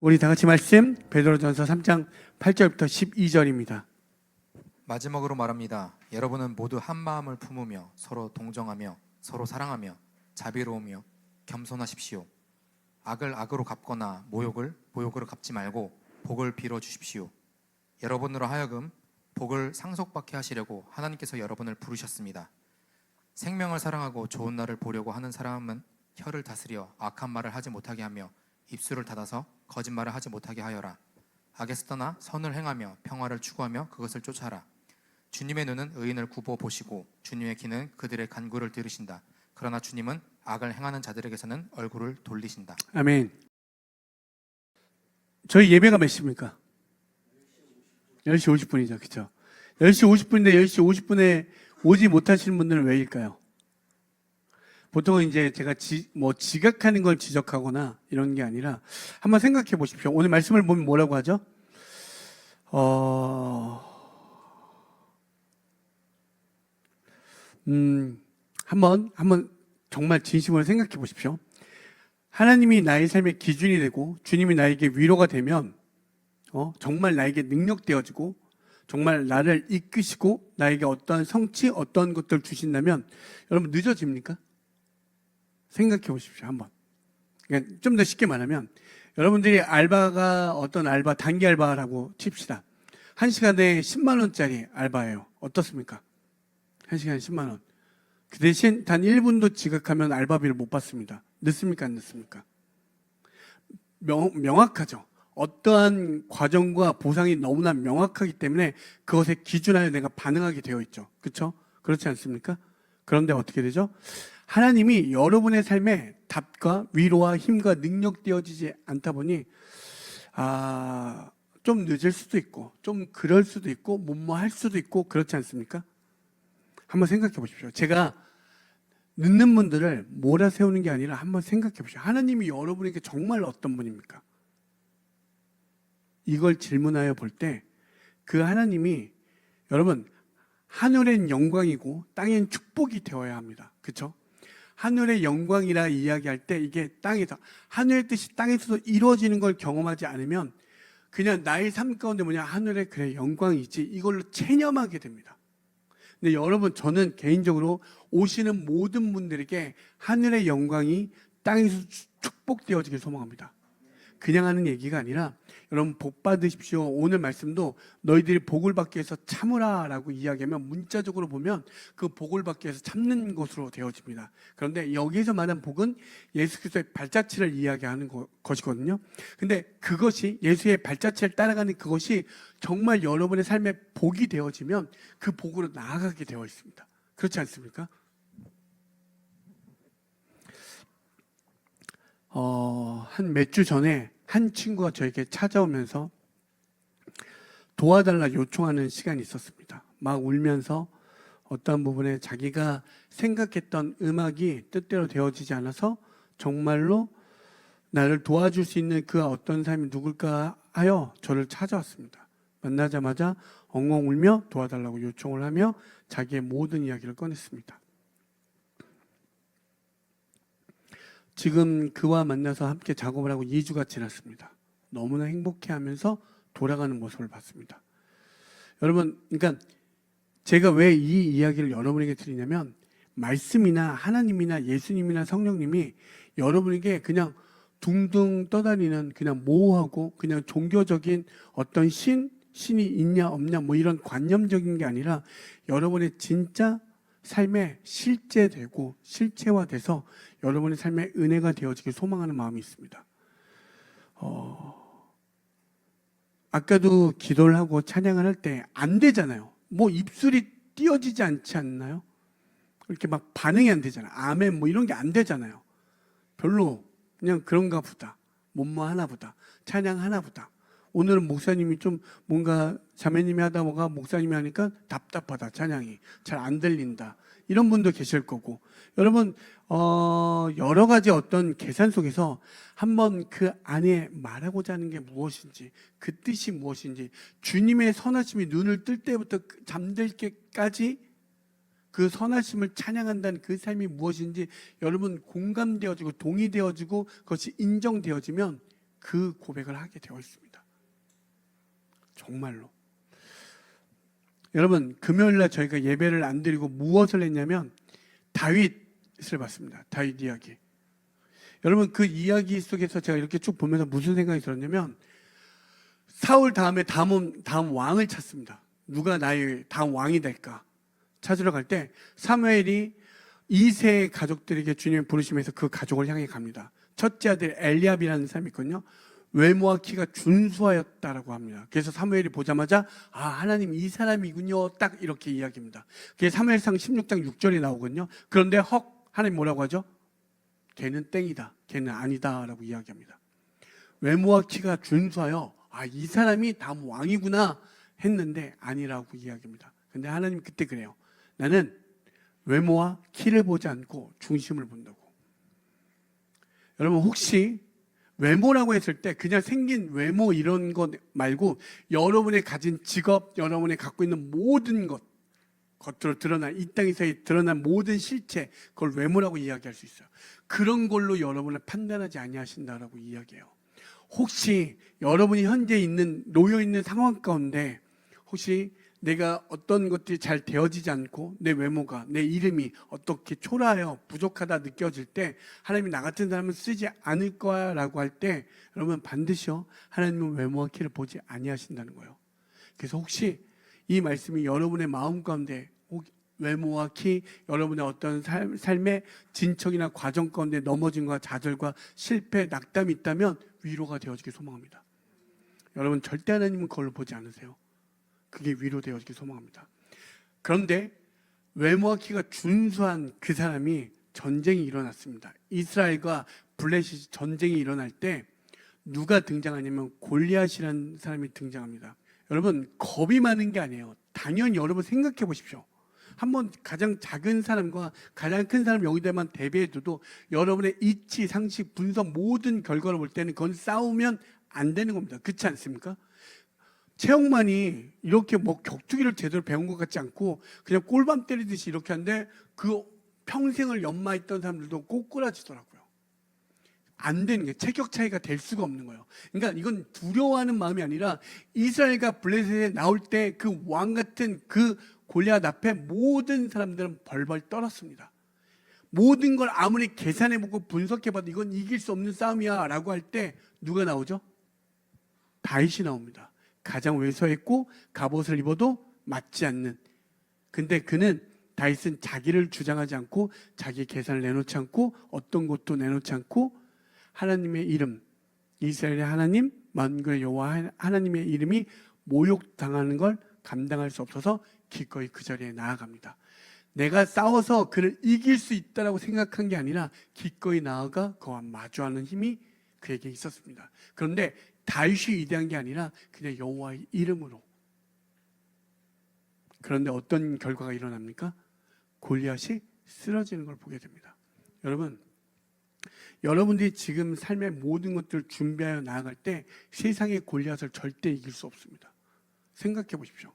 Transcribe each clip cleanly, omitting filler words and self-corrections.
우리 다 같이 말씀 베드로전서 3장 8절부터 12절입니다. 마지막으로 말합니다. 여러분은 모두 한 마음을 품으며 서로 동정하며 서로 사랑하며 자비로우며 겸손하십시오. 악을 악으로 갚거나 모욕을 모욕으로 갚지 말고 복을 빌어 주십시오. 여러분으로 하여금 복을 상속받게 하시려고 하나님께서 여러분을 부르셨습니다. 생명을 사랑하고 좋은 날을 보려고 하는 사람은 혀를 다스려 악한 말을 하지 못하게 하며 입술을 닫아서 거짓말을 하지 못하게 하여라. 악에서 떠나 선을 행하며 평화를 추구하며 그것을 쫓아라. 주님의 눈은 의인을 굽어 보시고 주님의 귀는 그들의 간구를 들으신다. 그러나 주님은 악을 행하는 자들에게서는 얼굴을 돌리신다. 아멘. 저희 예배가 몇 시입니까? 10시 50분이죠. 그렇죠? 10시 50분인데 10시 50분에 오지 못하시는 분들은 왜일까요? 보통은 이제 제가 지각하는 걸 지적하거나 이런 게 아니라 한번 생각해 보십시오. 오늘 말씀을 보면 뭐라고 하죠? 한번 정말 진심으로 생각해 보십시오. 하나님이 나의 삶의 기준이 되고 주님이 나에게 위로가 되면 정말 나에게 능력되어지고 정말 나를 이끄시고 나에게 어떠한 성취, 어떠한 것들을 주신다면 여러분 늦어집니까? 생각해 보십시오. 한번. 그러니까 좀 더 쉽게 말하면 여러분들이 알바가 어떤 알바, 단기 알바라고 칩시다. 1시간에 10만 원짜리 알바예요. 어떻습니까? 1시간에 10만 원. 그 대신 단 1분도 지각하면 알바비를 못 받습니다. 늦습니까? 안 늦습니까? 명확하죠. 어떠한 과정과 보상이 너무나 명확하기 때문에 그것에 기준하여 내가 반응하게 되어 있죠. 그렇죠? 그렇지 않습니까? 그런데 어떻게 되죠? 하나님이 여러분의 삶에 답과 위로와 힘과 능력되어지지 않다 보니 좀 늦을 수도 있고 좀 그럴 수도 있고 뭐할 수도 있고 그렇지 않습니까? 한번 생각해 보십시오. 제가 늦는 분들을 몰아세우는 게 아니라 한번 생각해 보십시오. 하나님이 여러분에게 정말 어떤 분입니까? 이걸 질문하여 볼 때 그 하나님이 여러분 하늘엔 영광이고 땅엔 축복이 되어야 합니다. 그렇죠? 하늘의 영광이라 이야기할 때 이게 땅에서 하늘의 뜻이 땅에서도 이루어지는 걸 경험하지 않으면 그냥 나의 삶 가운데 하늘에 그래 영광이지 이걸로 체념하게 됩니다. 근데 여러분 저는 개인적으로 오시는 모든 분들에게 하늘의 영광이 땅에서 축복되어지길 소망합니다. 그냥 하는 얘기가 아니라 여러분 복 받으십시오. 오늘 말씀도 너희들이 복을 받기 위해서 참으라 라고 이야기하면 문자적으로 보면 그 복을 받기 위해서 참는 것으로 되어집니다. 그런데 여기서 말한 복은 예수 그리스도의 발자취를 이야기하는 것이거든요. 근데 그것이 예수의 발자취를 따라가는 그것이 정말 여러분의 삶에 복이 되어지면 그 복으로 나아가게 되어 있습니다. 그렇지 않습니까? 한 몇 주 전에 한 친구가 저에게 찾아오면서 도와달라 요청하는 시간이 있었습니다. 막 울면서 어떤 부분에 자기가 생각했던 음악이 뜻대로 되어지지 않아서 정말로 나를 도와줄 수 있는 그 어떤 사람이 누굴까 하여 저를 찾아왔습니다. 만나자마자 엉엉 울며 도와달라고 요청을 하며 자기의 모든 이야기를 꺼냈습니다. 지금 그와 만나서 함께 작업을 하고 2주가 지났습니다. 너무나 행복해하면서 돌아가는 모습을 봤습니다. 여러분, 그러니까 제가 왜 이 이야기를 여러분에게 드리냐면 말씀이나 하나님이나 예수님이나 성령님이 여러분에게 그냥 둥둥 떠다니는 그냥 모호하고 그냥 종교적인 어떤 신이 있냐 없냐 뭐 이런 관념적인 게 아니라 여러분의 진짜 삶에 실제되고 실체화돼서 여러분의 삶에 은혜가 되어지길 소망하는 마음이 있습니다. 아까도 기도를 하고 찬양을 할 때 안 되잖아요. 뭐 입술이 띄어지지 않지 않나요? 이렇게 막 반응이 안 되잖아요. 아멘 뭐 이런 게 안 되잖아요. 별로 그냥 그런가 보다. 뭐뭐 하나 보다. 찬양 하나 보다. 오늘은 목사님이 좀 뭔가 자매님이 하다 보가 목사님이 하니까 답답하다. 찬양이 잘 안 들린다. 이런 분도 계실 거고 여러분 여러 가지 어떤 계산 속에서 한번 그 안에 말하고자 하는 게 무엇인지 그 뜻이 무엇인지 주님의 선하심이 눈을 뜰 때부터 잠들 때까지 그 선하심을 찬양한다는 그 삶이 무엇인지 여러분 공감되어지고 동의되어지고 그것이 인정되어지면 그 고백을 하게 되어 있습니다. 정말로. 여러분, 금요일날 저희가 예배를 안 드리고 무엇을 했냐면 다윗을 봤습니다. 다윗 이야기. 여러분, 그 이야기 속에서 제가 이렇게 쭉 보면서 무슨 생각이 들었냐면, 사울 다음에 다음 왕을 찾습니다. 누가 나의 다음 왕이 될까 찾으러 갈 때 사무엘이 이세의 가족들에게 주님의 부르심에서 그 가족을 향해 갑니다. 첫째 아들 엘리압이라는 사람이 있거든요. 외모와 키가 준수하였다라고 합니다. 그래서 사무엘이 보자마자 하나님 이 사람이군요, 딱 이렇게 이야기합니다. 그게 사무엘상 16장 6절에 나오거든요. 그런데 하나님 뭐라고 하죠? 걔는 땡이다, 걔는 아니다 라고 이야기합니다. 외모와 키가 준수하여 이 사람이 다음 왕이구나 했는데 아니라고 이야기합니다. 근데 하나님 그때 그래요. 나는 외모와 키를 보지 않고 중심을 본다고. 여러분, 혹시 외모라고 했을 때 그냥 생긴 외모 이런 것 말고 여러분의 가진 직업, 여러분이 갖고 있는 모든 것, 겉으로 드러난, 이 땅에서 드러난 모든 실체, 그걸 외모라고 이야기할 수 있어요. 그런 걸로 여러분을 판단하지 아니하신다라고 이야기해요. 혹시 여러분이 현재 놓여 있는 상황 가운데 혹시 내가 어떤 것들이 잘 되어지지 않고 내 외모가, 내 이름이 어떻게 초라하여 부족하다 느껴질 때 하나님이 나 같은 사람은 쓰지 않을 거야라고 할 때 여러분 반드시요, 하나님은 외모와 키를 보지 아니하신다는 거예요. 그래서 혹시 이 말씀이 여러분의 마음 가운데 외모와 키, 여러분의 어떤 삶의 진척이나 과정 가운데 넘어짐과 좌절과 실패, 낙담이 있다면 위로가 되어지길 소망합니다. 여러분, 절대 하나님은 그걸 보지 않으세요. 그게 위로되어지길 소망합니다. 그런데 외모와 키가 준수한 그 사람이 전쟁이 일어났습니다. 이스라엘과 블레셋 전쟁이 일어날 때 누가 등장하냐면 골리앗이라는 사람이 등장합니다. 여러분, 겁이 많은 게 아니에요. 당연히 여러분 생각해 보십시오. 한번 가장 작은 사람과 가장 큰 사람 여기다만 대비해둬도 여러분의 이치, 상식, 분석 모든 결과를 볼 때는 그건 싸우면 안 되는 겁니다. 그렇지 않습니까? 최영만이 이렇게 격투기를 제대로 배운 것 같지 않고 그냥 꼴밤 때리듯이 이렇게 하는데 그 평생을 연마했던 사람들도 꼬꾸라지더라고요. 안 되는 게 체격 차이가 될 수가 없는 거예요. 그러니까 이건 두려워하는 마음이 아니라 이스라엘과 블레셋에 나올 때 그 왕 같은 그 골리앗 앞에 모든 사람들은 벌벌 떨었습니다. 모든 걸 아무리 계산해보고 분석해봐도 이건 이길 수 없는 싸움이야 라고 할 때 누가 나오죠? 다윗이 나옵니다. 가장 왜소했고 갑옷을 입어도 맞지 않는. 근데 다윗은 자기를 주장하지 않고 자기 계산을 내놓지 않고 어떤 것도 내놓지 않고 하나님의 이름, 이스라엘의 하나님, 만군의 여호와 하나님의 이름이 모욕당하는 걸 감당할 수 없어서 기꺼이 그 자리에 나아갑니다. 내가 싸워서 그를 이길 수 있다고 생각한 게 아니라 기꺼이 나아가 그와 마주하는 힘이 그에게 있었습니다. 그런데 다윗이 위대한 게 아니라 그냥 여호와의 이름으로. 그런데 어떤 결과가 일어납니까? 골리앗이 쓰러지는 걸 보게 됩니다. 여러분들이 지금 삶의 모든 것들을 준비하여 나아갈 때 세상의 골리앗을 절대 이길 수 없습니다. 생각해 보십시오.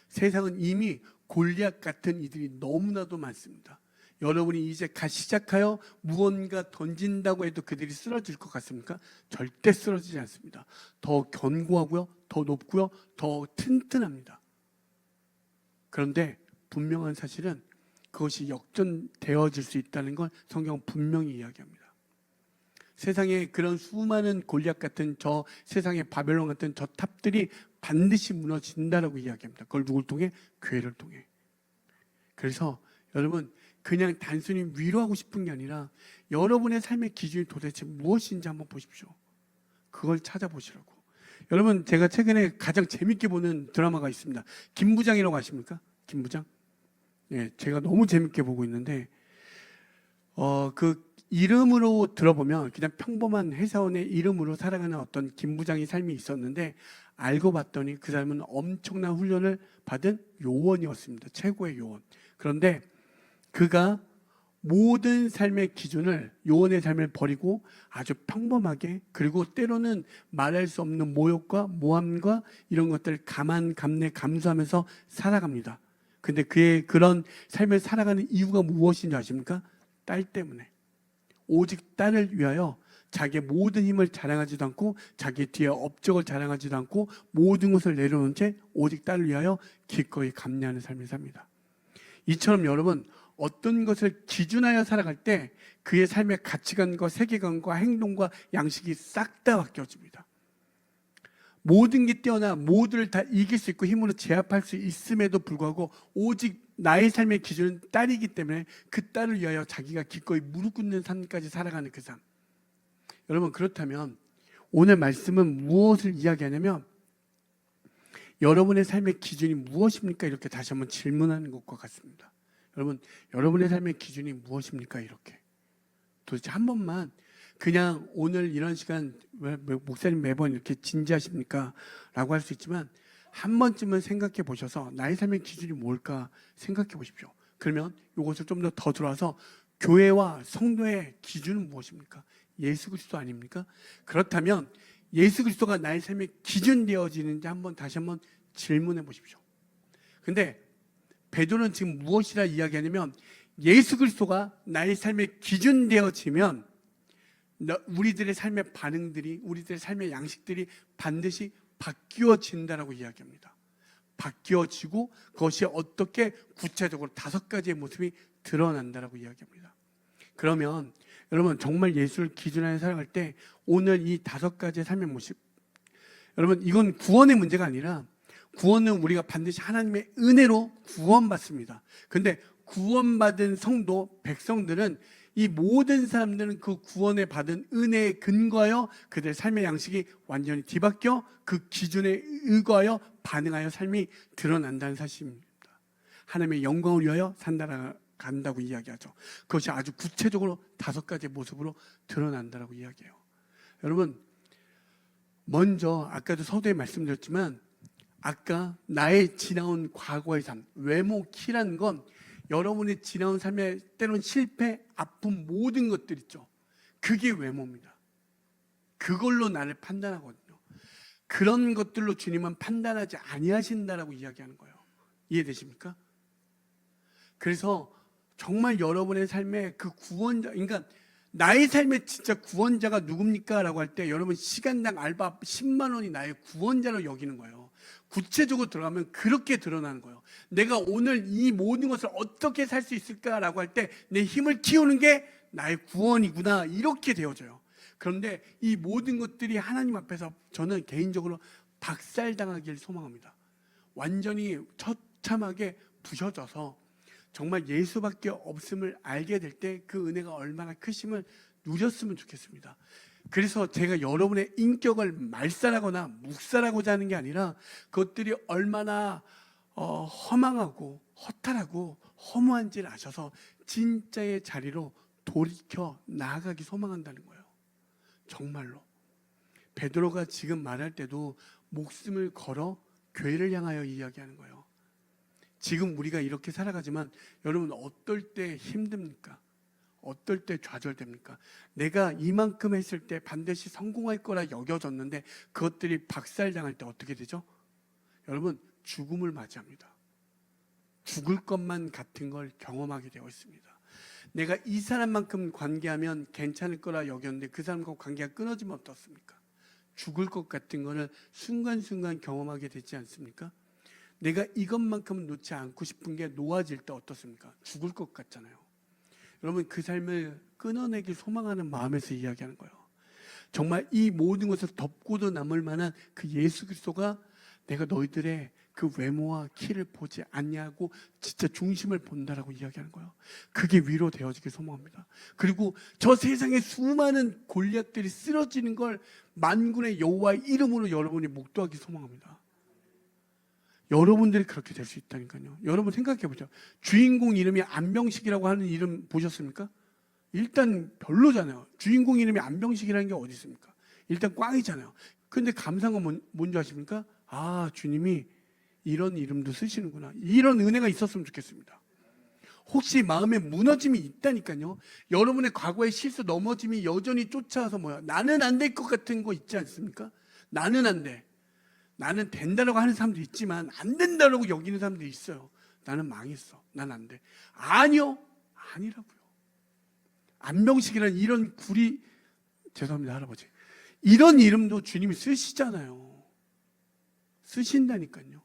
세상은 이미 골리앗 같은 이들이 너무나도 많습니다. 여러분이 이제 시작하여 무언가 던진다고 해도 그들이 쓰러질 것 같습니까? 절대 쓰러지지 않습니다. 더 견고하고요, 더 높고요, 더 튼튼합니다. 그런데 분명한 사실은 그것이 역전되어질 수 있다는 걸 성경은 분명히 이야기합니다. 세상에 그런 수많은 골리앗 같은 저 세상의 바벨론 같은 저 탑들이 반드시 무너진다라고 이야기합니다. 그걸 누굴 통해? 교회를 통해. 그래서 여러분, 그냥 단순히 위로하고 싶은 게 아니라 여러분의 삶의 기준이 도대체 무엇인지 한번 보십시오. 그걸 찾아보시라고. 여러분, 제가 최근에 가장 재밌게 보는 드라마가 있습니다. 김부장이라고 아십니까? 김부장? 네, 제가 너무 재밌게 보고 있는데 그 이름으로 들어보면 그냥 평범한 회사원의 이름으로 살아가는 어떤 김부장의 삶이 있었는데 알고 봤더니 그 사람은 엄청난 훈련을 받은 요원이었습니다. 최고의 요원. 그런데 그가 모든 삶의 기준을, 요원의 삶을 버리고 아주 평범하게, 그리고 때로는 말할 수 없는 모욕과 모함과 이런 것들을 감내, 감수하면서 살아갑니다. 근데 그의 그런 삶을 살아가는 이유가 무엇인지 아십니까? 딸 때문에. 오직 딸을 위하여 자기의 모든 힘을 자랑하지도 않고 자기 뒤에 업적을 자랑하지도 않고 모든 것을 내려놓은 채 오직 딸을 위하여 기꺼이 감내하는 삶을 삽니다. 이처럼 여러분, 어떤 것을 기준하여 살아갈 때 그의 삶의 가치관과 세계관과 행동과 양식이 싹 다 바뀌어집니다. 모든 게 뛰어나 모두를 다 이길 수 있고 힘으로 제압할 수 있음에도 불구하고 오직 나의 삶의 기준은 딸이기 때문에 그 딸을 위하여 자기가 기꺼이 무릎 꿇는 삶까지 살아가는 그 삶. 여러분, 그렇다면 오늘 말씀은 무엇을 이야기하냐면 여러분의 삶의 기준이 무엇입니까? 이렇게 다시 한번 질문하는 것과 같습니다. 여러분, 여러분의 삶의 기준이 무엇입니까? 이렇게 도대체 한 번만 그냥 오늘 이런 시간 왜 목사님 매번 이렇게 진지하십니까? 라고 할 수 있지만 한 번쯤은 생각해 보셔서 나의 삶의 기준이 뭘까 생각해 보십시오. 그러면 이것을 좀 더 들어와서 교회와 성도의 기준은 무엇입니까? 예수 그리스도 아닙니까? 그렇다면 예수 그리스도가 나의 삶의 기준 되어지는지 다시 한번 질문해 보십시오. 근데 베드로는 지금 무엇이라 이야기하냐면 예수 그리스도가 나의 삶의 기준 되어지면 우리들의 삶의 반응들이, 우리들의 삶의 양식들이 반드시 바뀌어진다라고 이야기합니다. 바뀌어지고 그것이 어떻게 구체적으로 5가지의 모습이 드러난다라고 이야기합니다. 그러면 여러분, 정말 예수를 기준하여 살아갈 때 오늘 이 5가지의 삶의 모습, 여러분, 이건 구원의 문제가 아니라 구원은 우리가 반드시 하나님의 은혜로 구원받습니다. 근데 구원받은 성도, 백성들은 이 모든 사람들은 그 구원에 받은 은혜에 근거하여 그들의 삶의 양식이 완전히 뒤바뀌어 그 기준에 의거하여 반응하여 삶이 드러난다는 사실입니다. 하나님의 영광을 위하여 간다고 이야기하죠. 그것이 아주 구체적으로 5가지의 모습으로 드러난다고 이야기해요. 여러분, 먼저 아까도 서두에 말씀드렸지만 아까 나의 지나온 과거의 삶, 외모, 키라는 건 여러분의 지나온 삶의 때론 실패, 아픔 모든 것들 있죠. 그게 외모입니다. 그걸로 나를 판단하거든요. 그런 것들로 주님은 판단하지 아니하신다라고 이야기하는 거예요. 이해되십니까? 그래서 정말 여러분의 삶의 그 구원자, 그러니까 나의 삶의 진짜 구원자가 누굽니까? 라고 할 때 여러분 시간당 알바 10만 원이 나의 구원자로 여기는 거예요. 구체적으로 들어가면 그렇게 드러나는 거예요. 내가 오늘 이 모든 것을 어떻게 살 수 있을까라고 할 때 내 힘을 키우는 게 나의 구원이구나, 이렇게 되어져요. 그런데 이 모든 것들이 하나님 앞에서 저는 개인적으로 박살당하기를 소망합니다. 완전히 처참하게 부셔져서 정말 예수밖에 없음을 알게 될 때 그 은혜가 얼마나 크심을 누렸으면 좋겠습니다. 그래서 제가 여러분의 인격을 말살하거나 묵살하고자 하는 게 아니라 그것들이 얼마나 허망하고 허탈하고 허무한지를 아셔서 진짜의 자리로 돌이켜 나아가기 소망한다는 거예요. 정말로 베드로가 지금 말할 때도 목숨을 걸어 교회를 향하여 이야기하는 거예요. 지금 우리가 이렇게 살아가지만 여러분 어떨 때 힘듭니까? 어떨 때 좌절됩니까? 내가 이만큼 했을 때 반드시 성공할 거라 여겨졌는데 그것들이 박살당할 때 어떻게 되죠? 여러분, 죽음을 맞이합니다. 죽을 것만 같은 걸 경험하게 되어 있습니다. 내가 이 사람만큼 관계하면 괜찮을 거라 여겼는데 그 사람과 관계가 끊어지면 어떻습니까? 죽을 것 같은 거를 순간순간 경험하게 되지 않습니까? 내가 이것만큼은 놓지 않고 싶은 게 놓아질 때 어떻습니까? 죽을 것 같잖아요. 여러분, 그 삶을 끊어내길 소망하는 마음에서 이야기하는 거예요. 정말 이 모든 것을 덮고도 남을 만한 그 예수 그리스도가 내가 너희들의 그 외모와 키를 보지 않냐고 진짜 중심을 본다라고 이야기하는 거예요. 그게 위로되어지길 소망합니다. 그리고 저 세상에 수많은 골리앗들이 쓰러지는 걸 만군의 여호와의 이름으로 여러분이 목도하기 소망합니다. 여러분들이 그렇게 될 수 있다니까요. 여러분 생각해 보죠. 주인공 이름이 안병식이라고 하는 이름 보셨습니까? 일단 별로잖아요. 주인공 이름이 안병식이라는 게 어디 있습니까? 일단 꽝이잖아요. 근데 감사한 건 뭔지 아십니까? 아, 주님이 이런 이름도 쓰시는구나. 이런 은혜가 있었으면 좋겠습니다. 혹시 마음에 무너짐이 있다니까요. 여러분의 과거의 실수, 넘어짐이 여전히 쫓아와서 나는 안 될 것 같은 거 있지 않습니까? 나는 안 돼. 나는 된다라고 하는 사람도 있지만 안 된다라고 여기는 사람도 있어요. 나는 망했어. 난 안 돼. 아니요. 아니라고요. 안병식이라는 이런 죄송합니다, 할아버지. 이런 이름도 주님이 쓰시잖아요. 쓰신다니까요.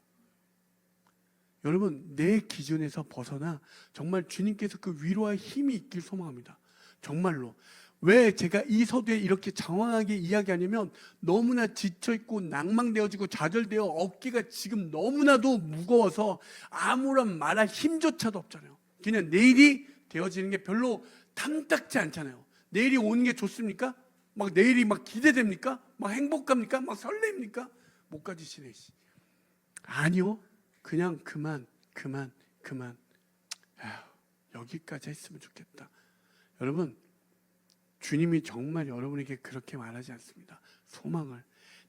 여러분, 내 기준에서 벗어나 정말 주님께서 그 위로와 힘이 있길 소망합니다. 정말로. 왜 제가 이 서두에 이렇게 장황하게 이야기하냐면 너무나 지쳐있고 낭망되어지고 좌절되어 어깨가 지금 너무나도 무거워서 아무런 말할 힘조차도 없잖아요. 그냥 내일이 되어지는 게 별로 탐탁지 않잖아요. 내일이 오는 게 좋습니까? 막 내일이 막 기대됩니까? 막 행복합니까? 막 설렙니까? 못 가지시네. 아니요. 그냥 그만. 아휴, 여기까지 했으면 좋겠다. 여러분, 주님이 정말 여러분에게 그렇게 말하지 않습니다. 소망을,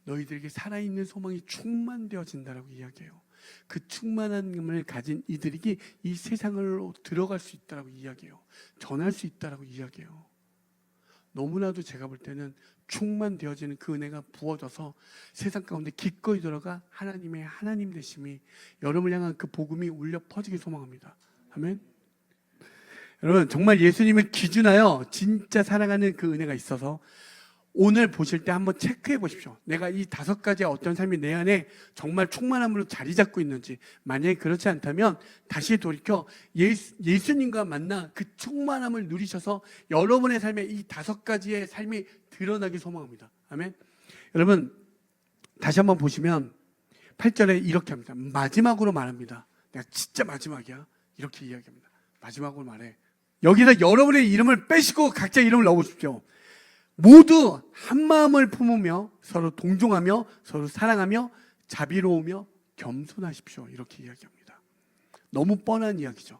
너희들에게 살아있는 소망이 충만되어진다라고 이야기해요. 그 충만함을 가진 이들에게 이 세상으로 들어갈 수 있다라고 이야기해요. 전할 수 있다라고 이야기해요. 너무나도 제가 볼 때는 충만되어지는 그 은혜가 부어져서 세상 가운데 기꺼이 들어가 하나님의 하나님 되심이 여러분을 향한 그 복음이 울려 퍼지길 소망합니다. 아멘. 여러분, 정말 예수님을 기준하여 진짜 사랑하는 그 은혜가 있어서 오늘 보실 때 한번 체크해 보십시오. 내가 이 5가지의 어떤 삶이 내 안에 정말 충만함으로 자리 잡고 있는지. 만약에 그렇지 않다면 다시 돌이켜 예수님과 만나 그 충만함을 누리셔서 여러분의 삶에 이 5가지의 삶이 드러나길 소망합니다. 아멘. 여러분, 다시 한번 보시면 8절에 이렇게 합니다. 마지막으로 말합니다. 내가 진짜 마지막이야. 이렇게 이야기합니다. 마지막으로 말해. 여기다 여러분의 이름을 빼시고 각자 이름을 넣어보십시오. 모두 한 마음을 품으며 서로 동정하며 서로 사랑하며 자비로우며 겸손하십시오. 이렇게 이야기합니다. 너무 뻔한 이야기죠.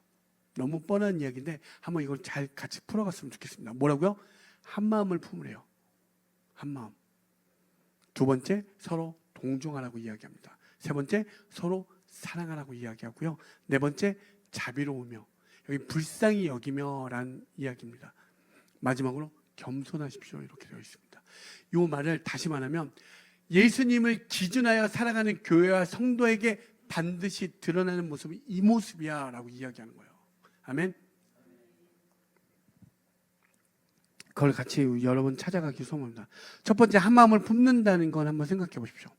너무 뻔한 이야기인데 한번 이걸 잘 같이 풀어갔으면 좋겠습니다. 뭐라고요? 한 마음을 품으래요. 한 마음. 두 번째, 서로 동정하라고 이야기합니다. 세 번째, 서로 사랑하라고 이야기하고요. 네 번째, 자비로우며, 여기 불쌍히 여기며라는 이야기입니다. 마지막으로 겸손하십시오. 이렇게 되어 있습니다. 이 말을 다시 말하면 예수님을 기준하여 살아가는 교회와 성도에게 반드시 드러나는 모습이 이 모습이야 라고 이야기하는 거예요. 아멘. 그걸 같이 여러분 찾아가기 소망합니다. 첫 번째, 한 마음을 품는다는 건 한번 생각해 보십시오.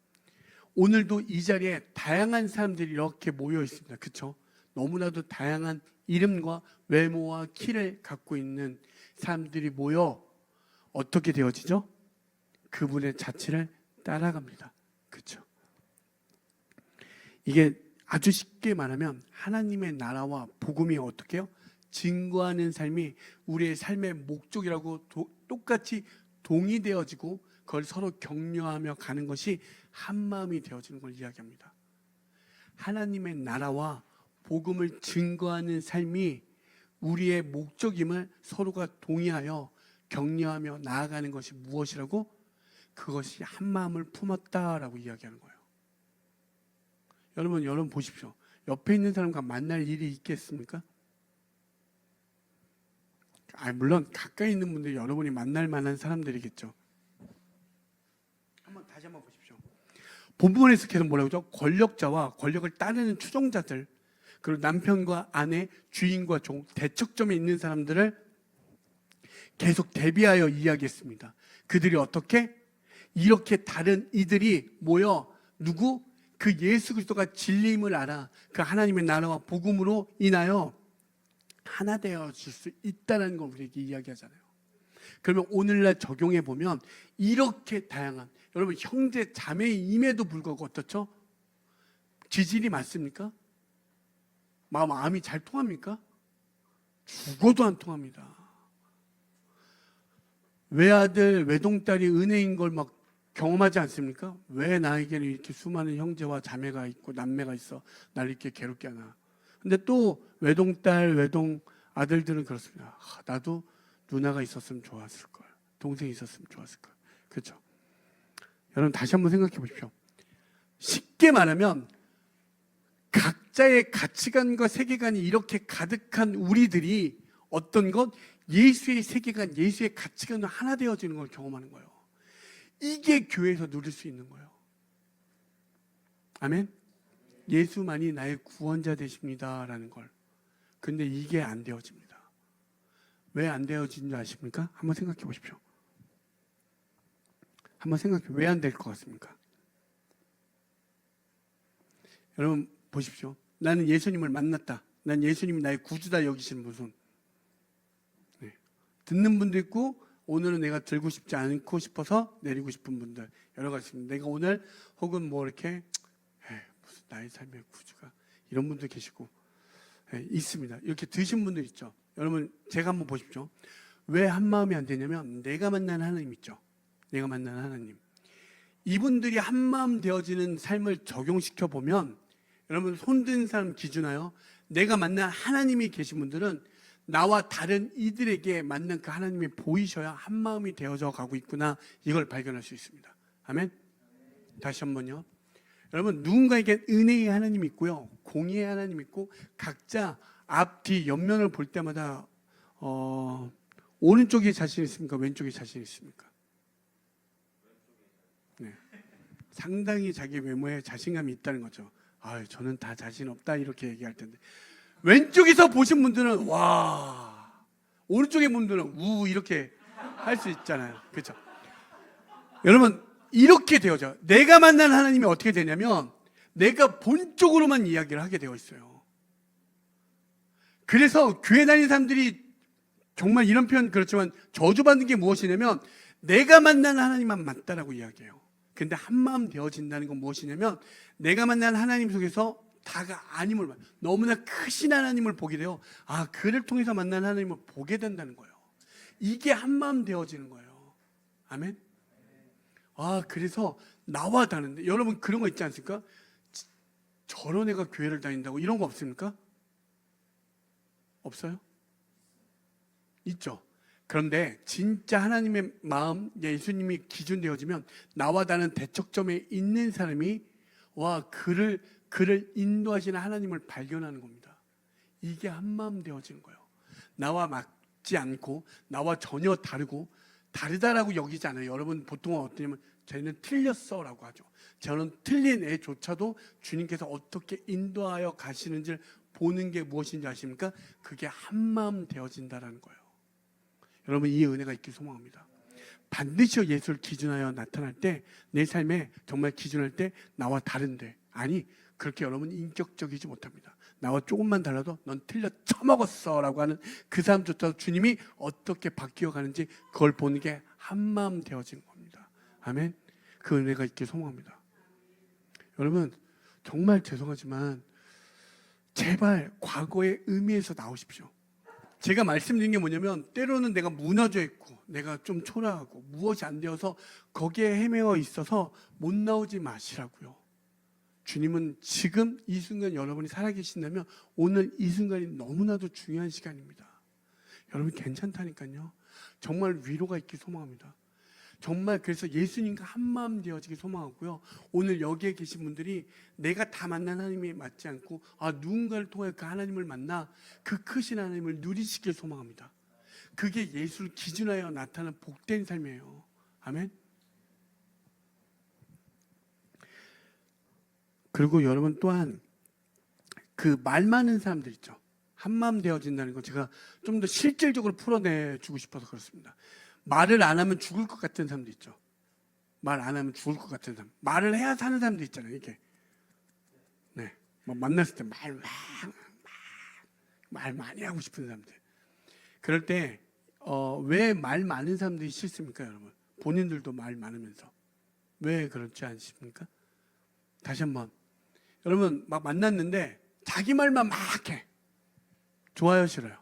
오늘도 이 자리에 다양한 사람들이 이렇게 모여 있습니다. 그렇죠? 너무나도 다양한 이름과 외모와 키를 갖고 있는 사람들이 모여 어떻게 되어지죠? 그분의 자취를 따라갑니다. 그렇죠? 이게 아주 쉽게 말하면 하나님의 나라와 복음이 어떻게 해요? 증거하는 삶이 우리의 삶의 목적이라고 똑같이 동의되어지고 그걸 서로 격려하며 가는 것이 한마음이 되어지는 걸 이야기합니다. 하나님의 나라와 복음을 증거하는 삶이 우리의 목적임을 서로가 동의하여 격려하며 나아가는 것이 무엇이라고? 그것이 한마음을 품었다라고 이야기하는 거예요. 여러분 보십시오. 옆에 있는 사람과 만날 일이 있겠습니까? 물론 가까이 있는 분들 여러분이 만날 만한 사람들이겠죠. 다시 한번 보십시오. 본문에서 계속 뭐라고 하죠? 권력자와 권력을 따르는 추종자들, 그리고 남편과 아내, 주인과 종, 대척점에 있는 사람들을 계속 대비하여 이야기했습니다. 그들이 어떻게? 이렇게 다른 이들이 모여 누구? 그 예수 그리스도가 진리임을 알아 그 하나님의 나라와 복음으로 인하여 하나 되어질 수 있다는 걸 우리에게 이야기하잖아요. 그러면 오늘날 적용해 보면 이렇게 다양한, 여러분 형제 자매임에도 불구하고 어떻죠? 지질이 맞습니까? 마음이 잘 통합니까? 죽어도 안 통합니다. 외아들, 외동딸이 은혜인 걸 막 경험하지 않습니까? 왜 나에게는 이렇게 수많은 형제와 자매가 있고 남매가 있어 나를 이렇게 괴롭게 하나. 근데 또 외동딸, 외동 아들들은 그렇습니다. 나도 누나가 있었으면 좋았을 걸, 동생이 있었으면 좋았을 걸. 그렇죠? 여러분 다시 한번 생각해 보십시오. 쉽게 말하면 각자의 가치관과 세계관이 이렇게 가득한 우리들이 어떤 것? 예수의 세계관, 예수의 가치관으로 하나 되어지는 걸 경험하는 거예요. 이게 교회에서 누릴 수 있는 거예요. 아멘? 예수만이 나의 구원자 되십니다라는 걸. 근데 이게 안 되어집니다. 왜 안 되어지는지 아십니까? 한번 생각해 보십시오. 한번 생각해. 왜 안 될 것 같습니까? 여러분 보십시오. 나는 예수님을 만났다. 난 예수님이 나의 구주다 여기시는 분은, 네. 듣는 분도 있고 오늘은 내가 들고 싶지 않고 싶어서 내리고 싶은 분들 여러 가지 있습니다. 내가 오늘 혹은 뭐 이렇게 무슨 나의 삶의 구주가 이런 분도 계시고 있습니다. 이렇게 드신 분들 있죠. 여러분 제가 한번 보십시오. 왜 한 마음이 안 되냐면 내가 만난 하나님 있죠. 내가 만난 하나님. 이분들이 한 마음 되어지는 삶을 적용시켜 보면 여러분 손든 사람 기준하여 내가 만난 하나님이 계신 분들은 나와 다른 이들에게 만난 그 하나님이 보이셔야 한 마음이 되어져 가고 있구나 이걸 발견할 수 있습니다. 아멘. 다시 한번요. 여러분 누군가에게 은혜의 하나님이 있고요, 공의의 하나님이 있고 각자 앞, 뒤, 옆면을 볼 때마다 오른쪽에 자신 있습니까? 왼쪽에 자신 있습니까? 네. 상당히 자기 외모에 자신감이 있다는 거죠. 저는 다 자신 없다 이렇게 얘기할 텐데 왼쪽에서 보신 분들은 와, 오른쪽에 분들은 우 이렇게 할 수 있잖아요. 그렇죠? 여러분 이렇게 되어져. 내가 만난 하나님이 어떻게 되냐면 내가 본쪽으로만 이야기를 하게 되어 있어요. 그래서 교회 다니는 사람들이 정말 이런 표현 그렇지만 저주받는 게 무엇이냐면 내가 만난 하나님만 맞다라고 이야기해요. 근데 한마음 되어진다는 건 무엇이냐면 내가 만난 하나님 속에서 다가 아님을 너무나 크신 하나님을 보게 돼요. 그를 통해서 만난 하나님을 보게 된다는 거예요. 이게 한마음 되어지는 거예요. 아멘. 그래서 나와 다른데 여러분 그런 거 있지 않습니까? 저런 애가 교회를 다닌다고 이런 거 없습니까? 없어요? 있죠. 그런데 진짜 하나님의 마음, 예수님이 기준 되어지면 나와 다른 대척점에 있는 사람이 그를 인도하시는 하나님을 발견하는 겁니다. 이게 한마음 되어지는 거예요. 나와 맞지 않고 나와 전혀 다르다라고 여기지 않아요. 여러분 보통은 어떠냐면 쟤는 틀렸어라고 하죠. 저는 틀린 애조차도 주님께서 어떻게 인도하여 가시는지를 보는 게 무엇인지 아십니까? 그게 한마음 되어진다라는 거예요. 여러분 이 은혜가 있길 소망합니다. 반드시 예수를 기준하여 나타날 때 내 삶에 정말 기준할 때 나와 다른데 그렇게 여러분 인격적이지 못합니다. 나와 조금만 달라도 넌 틀려 처먹었어 라고 하는 그 사람조차도 주님이 어떻게 바뀌어 가는지 그걸 보는 게 한마음 되어지는 겁니다. 아멘. 그 은혜가 있길 소망합니다. 여러분 정말 죄송하지만 제발 과거의 의미에서 나오십시오. 제가 말씀드린 게 뭐냐면 때로는 내가 무너져 있고 내가 좀 초라하고 무엇이 안 되어서 거기에 헤매어 있어서 못 나오지 마시라고요. 주님은 지금 이 순간 여러분이 살아계신다면 오늘 이 순간이 너무나도 중요한 시간입니다. 여러분 괜찮다니까요. 정말 위로가 있길 소망합니다. 정말 그래서 예수님과 한마음 되어지길 소망하고요. 오늘 여기에 계신 분들이 내가 다 만난 하나님이 맞지 않고 누군가를 통해 그 하나님을 만나 그 크신 하나님을 누리시길 소망합니다. 그게 예수를 기준하여 나타나는 복된 삶이에요. 아멘. 그리고 여러분 또한 그 말 많은 사람들 있죠. 한마음 되어진다는 거 제가 좀 더 실질적으로 풀어내주고 싶어서 그렇습니다. 말을 안 하면 죽을 것 같은 사람도 있죠. 말 안 하면 죽을 것 같은 사람. 말을 해야 사는 사람도 있잖아요. 이게. 네. 만났을 때 말 많이 하고 싶은 사람들. 그럴 때 왜 말 많은 사람들이 싫습니까, 여러분? 본인들도 말 많으면서 왜 그렇지 않습니까? 다시 한번 여러분 막 만났는데 자기 말만 막 해. 좋아요, 싫어요?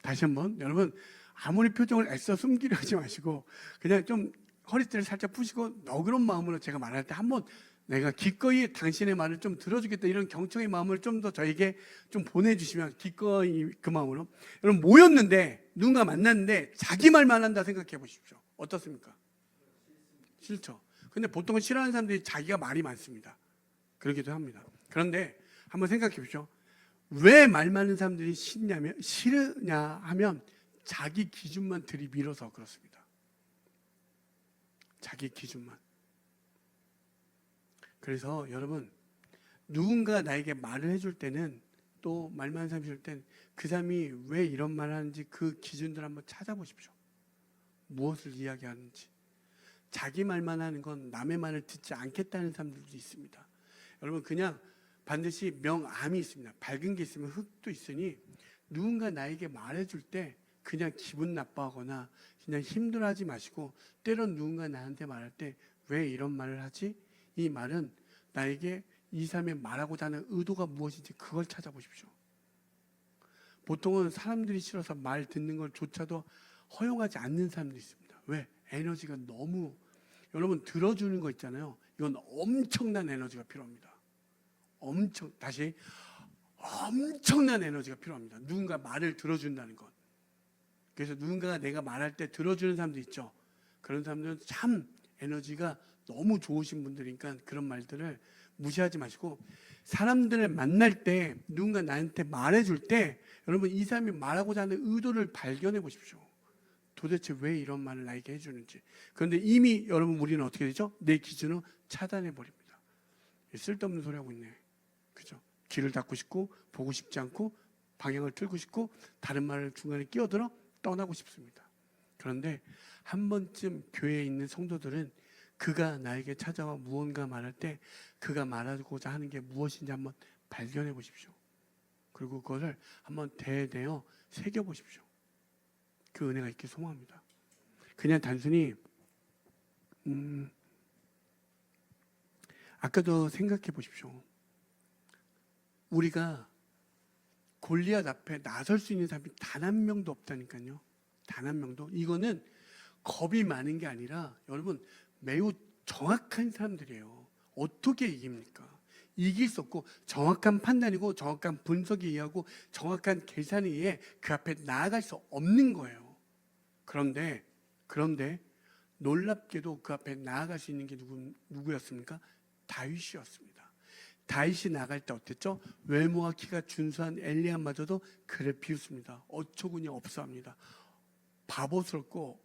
다시 한번 여러분 아무리 표정을 애써 숨기려 하지 마시고 그냥 좀 허리띠를 살짝 푸시고 너그러운 마음으로 제가 말할 때 한번 내가 기꺼이 당신의 말을 좀 들어주겠다 이런 경청의 마음을 좀 더 저에게 좀 보내주시면 기꺼이 그 마음으로 여러분 모였는데 누군가 만났는데 자기 말만 한다 생각해 보십시오. 어떻습니까? 싫죠. 근데 보통은 싫어하는 사람들이 자기가 말이 많습니다. 그러기도 합니다. 그런데 한번 생각해 보십시오. 왜 말 많은 사람들이 싫으냐 하면 자기 기준만 들이밀어서 그렇습니다. 자기 기준만. 그래서 여러분 누군가 나에게 말을 해줄 때는 또 말 많은 사람이 줄 때는 그 사람이 왜 이런 말을 하는지 그 기준들 한번 찾아보십시오. 무엇을 이야기하는지. 자기 말만 하는 건 남의 말을 듣지 않겠다는 사람들도 있습니다. 여러분 그냥 반드시 명암이 있습니다. 밝은 게 있으면 흙도 있으니 누군가 나에게 말해줄 때 그냥 기분 나빠하거나 그냥 힘들어하지 마시고, 때론 누군가 나한테 말할 때 왜 이런 말을 하지? 이 말은 나에게 이 사람이 말하고자 하는 의도가 무엇인지 그걸 찾아보십시오. 보통은 사람들이 싫어서 말 듣는 걸 조차도 허용하지 않는 사람도 있습니다. 왜? 에너지가 너무, 여러분 들어주는 거 있잖아요. 이건 엄청난 에너지가 필요합니다. 엄청난 에너지가 필요합니다. 누군가 말을 들어준다는 것. 그래서 누군가가 내가 말할 때 들어주는 사람도 있죠. 그런 사람들은 참 에너지가 너무 좋으신 분들이니까 그런 말들을 무시하지 마시고, 사람들을 만날 때 누군가 나한테 말해줄 때 여러분 이 사람이 말하고자 하는 의도를 발견해 보십시오. 도대체 왜 이런 말을 나에게 해주는지. 그런데 이미 여러분 우리는 어떻게 되죠? 내 기준을 차단해 버립니다. 쓸데없는 소리 하고 있네. 그죠? 귀를 닫고 싶고 보고 싶지 않고 방향을 틀고 싶고 다른 말을 중간에 끼어들어 떠나고 싶습니다. 그런데 한 번쯤 교회에 있는 성도들은 그가 나에게 찾아와 무언가 말할 때 그가 말하고자 하는 게 무엇인지 한번 발견해 보십시오. 그리고 그것을 한번 대대어 새겨 보십시오. 그 은혜가 있길 소망합니다. 그냥 단순히 아까도 생각해 보십시오. 우리가 골리앗 앞에 나설 수 있는 사람이 단 한 명도 없다니까요. 단 한 명도. 이거는 겁이 많은 게 아니라 여러분 매우 정확한 사람들이에요. 어떻게 이깁니까? 이길 수 없고 정확한 판단이고 정확한 분석에 의하고 정확한 계산에 의해 그 앞에 나아갈 수 없는 거예요. 그런데 놀랍게도 그 앞에 나아갈 수 있는 게 누구였습니까? 다윗이었습니다. 다윗이 나갈 때 어땠죠? 외모와 키가 준수한 엘리야마저도 그를 비웃습니다. 어처구니 없어합니다. 바보스럽고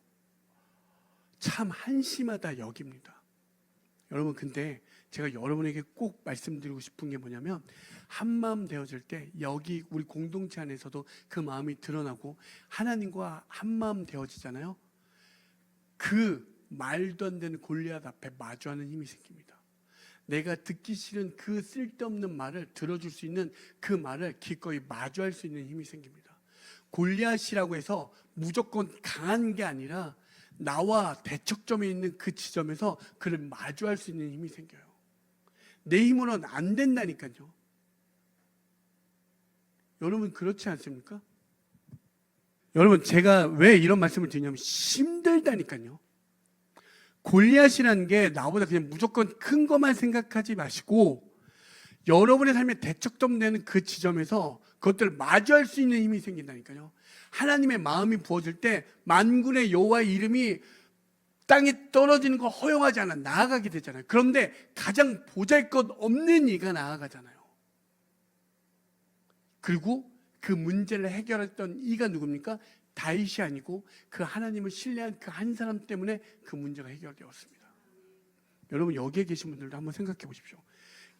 참 한심하다 여깁니다. 여러분 근데 제가 여러분에게 꼭 말씀드리고 싶은 게 뭐냐면, 한마음 되어질 때 여기 우리 공동체 안에서도 그 마음이 드러나고 하나님과 한마음 되어지잖아요. 그 말도 안 되는 골리앗 앞에 마주하는 힘이 생깁니다. 내가 듣기 싫은 그 쓸데없는 말을 들어줄 수 있는 그 말을 기꺼이 마주할 수 있는 힘이 생깁니다. 골리앗이라고 해서 무조건 강한 게 아니라 나와 대척점에 있는 그 지점에서 그를 마주할 수 있는 힘이 생겨요. 내 힘으로는 안 된다니까요. 여러분 그렇지 않습니까? 여러분 제가 왜 이런 말씀을 드리냐면 힘들다니까요. 골리앗이라는 게 나보다 그냥 무조건 큰 것만 생각하지 마시고 여러분의 삶에 대척점 되는 그 지점에서 그것들을 마주할 수 있는 힘이 생긴다니까요. 하나님의 마음이 부어질 때 만군의 여호와의 이름이 땅에 떨어지는 거 허용하지 않아 나아가게 되잖아요. 그런데 가장 보잘것없는 이가 나아가잖아요. 그리고 그 문제를 해결했던 이가 누굽니까? 다윗이 아니고 그 하나님을 신뢰한 그 한 사람 때문에 그 문제가 해결되었습니다. 여러분 여기에 계신 분들도 한번 생각해 보십시오.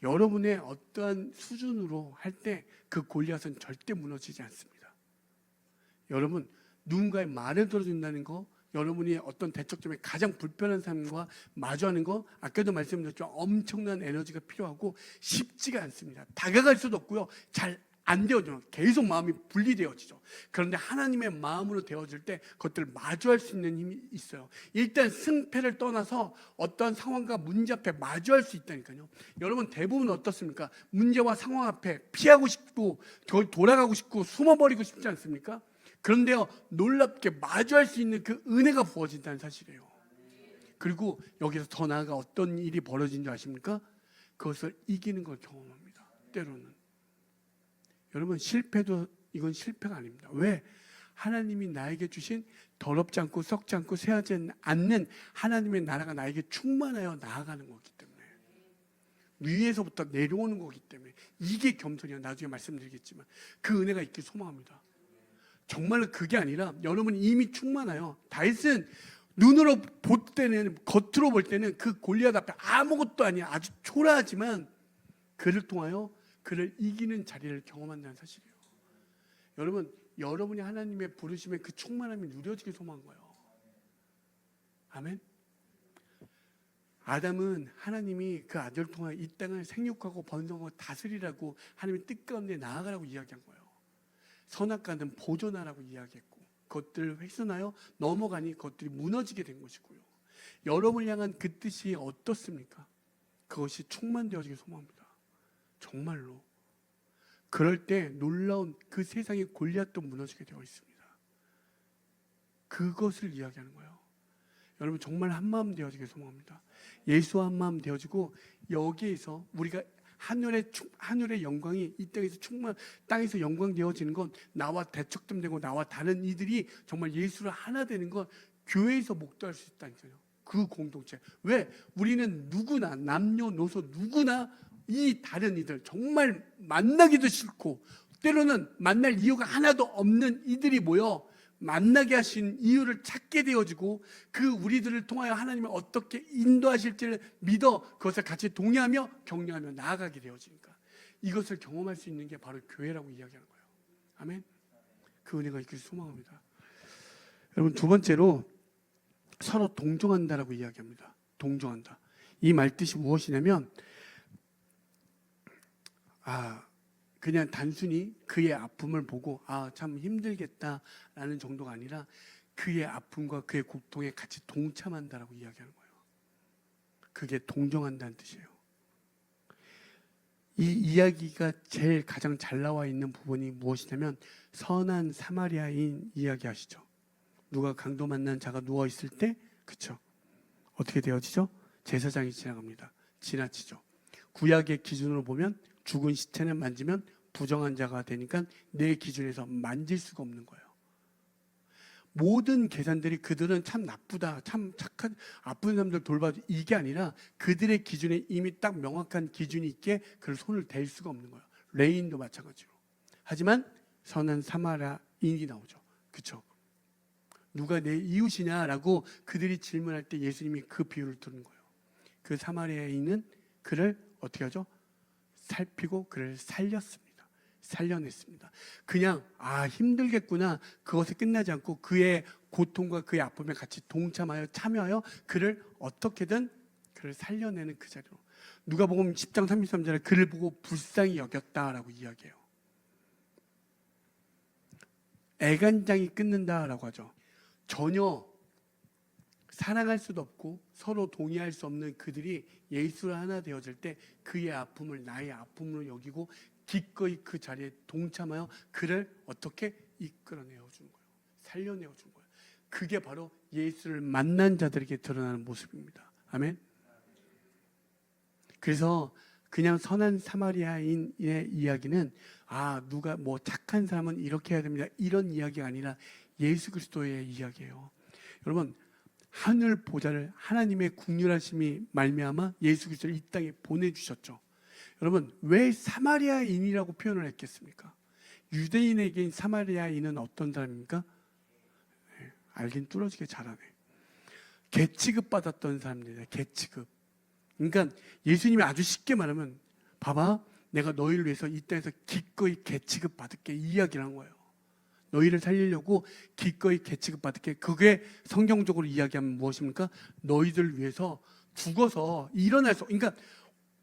여러분의 어떠한 수준으로 할 때 그 골리앗은 절대 무너지지 않습니다. 여러분 누군가의 말을 들어준다는 거, 여러분이 어떤 대척점에 가장 불편한 사람과 마주하는 거, 아까도 말씀드렸지만 엄청난 에너지가 필요하고 쉽지가 않습니다. 다가갈 수도 없고요. 잘 안 되어져요. 계속 마음이 분리되어지죠. 그런데 하나님의 마음으로 되어질 때 그것들을 마주할 수 있는 힘이 있어요. 일단 승패를 떠나서 어떤 상황과 문제 앞에 마주할 수 있다니까요. 여러분 대부분 어떻습니까? 문제와 상황 앞에 피하고 싶고 돌아가고 싶고 숨어버리고 싶지 않습니까? 그런데요 놀랍게 마주할 수 있는 그 은혜가 부어진다는 사실이에요. 그리고 여기서 더 나아가 어떤 일이 벌어진 줄 아십니까? 그것을 이기는 걸 경험합니다. 때로는. 여러분 실패도 이건 실패가 아닙니다. 왜? 하나님이 나에게 주신 더럽지 않고 썩지 않고 쇠하지 않는 하나님의 나라가 나에게 충만하여 나아가는 거기 때문에, 위에서부터 내려오는 거기 때문에 이게 겸손이야. 나중에 말씀드리겠지만 그 은혜가 있길 소망합니다. 정말로 그게 아니라 여러분이 이미 충만해요. 다윗은 눈으로 볼 때는, 겉으로 볼 때는 그 골리앗 앞에 아무것도 아니야. 아주 초라하지만 그를 통하여 그를 이기는 자리를 경험한다는 사실이에요. 여러분, 여러분이 하나님의 부르심의 그 충만함이 누려지길 소망한 거예요. 아멘. 아담은 하나님이 그 아들을 통해 이 땅을 생육하고 번성하고 다스리라고 하나님의 뜻 가운데 나아가라고 이야기한 거예요. 선악과는 보존하라고 이야기했고 그것들을 훼손하여 넘어가니 그것들이 무너지게 된 것이고요. 여러분을 향한 그 뜻이 어떻습니까? 그것이 충만되어지길 소망합니다. 정말로. 그럴 때 놀라운 그 세상의 골리앗도 무너지게 되어 있습니다. 그것을 이야기하는 거예요. 여러분 정말 한마음 되어지길 소망합니다. 예수와 한마음 되어지고 여기에서 우리가 하늘의 영광이 이 땅에서 땅에서 영광 되어지는 건 나와 대척점되고 나와 다른 이들이 정말 예수를 하나 되는 건 교회에서 목도할 수 있다니까요. 그 공동체. 왜? 우리는 누구나 남녀노소 누구나 이 다른 이들 정말 만나기도 싫고 때로는 만날 이유가 하나도 없는 이들이 모여 만나게 하신 이유를 찾게 되어지고 그 우리들을 통하여 하나님을 어떻게 인도하실지를 믿어 그것을 같이 동의하며 격려하며 나아가게 되어지니까 이것을 경험할 수 있는 게 바로 교회라고 이야기하는 거예요. 아멘. 그 은혜가 있길 소망합니다. 여러분 두 번째로 서로 동정한다라고 이야기합니다. 동정한다. 이 말 뜻이 무엇이냐면 그냥 단순히 그의 아픔을 보고 참 힘들겠다라는 정도가 아니라 그의 아픔과 그의 고통에 같이 동참한다라고 이야기하는 거예요. 그게 동정한다는 뜻이에요. 이 이야기가 제일 가장 잘 나와 있는 부분이 무엇이냐면 선한 사마리아인 이야기 아시죠? 누가 강도 만난 자가 누워 있을 때 그쵸? 어떻게 되어지죠? 제사장이 지나갑니다. 지나치죠. 구약의 기준으로 보면 죽은 시체는 만지면 부정한 자가 되니까 내 기준에서 만질 수가 없는 거예요. 모든 계산들이 그들은 참 나쁘다, 참 착한, 아픈 사람들 돌봐줘 이게 아니라 그들의 기준에 이미 딱 명확한 기준이 있기에 그를 손을 댈 수가 없는 거예요. 레인도 마찬가지로. 하지만 선한 사마리아인이 나오죠. 그렇죠? 누가 내 이웃이냐라고 그들이 질문할 때 예수님이 그 비유를 들은 거예요. 그 사마리아인은 그를 어떻게 하죠? 살피고 그를 살렸습니다. 살려냈습니다. 그냥 힘들겠구나 그것에 끝나지 않고 그의 고통과 그의 아픔에 같이 동참하여 참여하여 그를 어떻게든 그를 살려내는 그 자리로 누가복음 10장 33절에 그를 보고 불쌍히 여겼다라고 이야기해요. 애간장이 끊는다라고 하죠. 전혀 사랑할 수도 없고 서로 동의할 수 없는 그들이 예수를 하나 되어질 때 그의 아픔을 나의 아픔으로 여기고 기꺼이 그 자리에 동참하여 그를 어떻게 이끌어내어 주는 거예요. 살려내어 주는 거예요. 그게 바로 예수를 만난 자들에게 드러나는 모습입니다. 아멘. 그래서 그냥 선한 사마리아인의 이야기는 누가 뭐 착한 사람은 이렇게 해야 됩니다. 이런 이야기가 아니라 예수 그리스도의 이야기예요. 여러분 하늘 보좌를 하나님의 국률하심이 말미암아 예수 그리스도를 이 땅에 보내주셨죠. 여러분 왜 사마리아인이라고 표현을 했겠습니까? 유대인에겐 사마리아인은 어떤 사람입니까? 알긴 뚫어지게 잘하네. 개취급 받았던 사람들이에요. 개취급. 그러니까 예수님이 아주 쉽게 말하면 봐봐 내가 너희를 위해서 이 땅에서 기꺼이 개취급 받을게 이 이야기를 한 거예요. 너희를 살리려고 기꺼이 개취급 받을게. 그게 성경적으로 이야기하면 무엇입니까? 너희들 위해서 죽어서 일어날 수 그러니까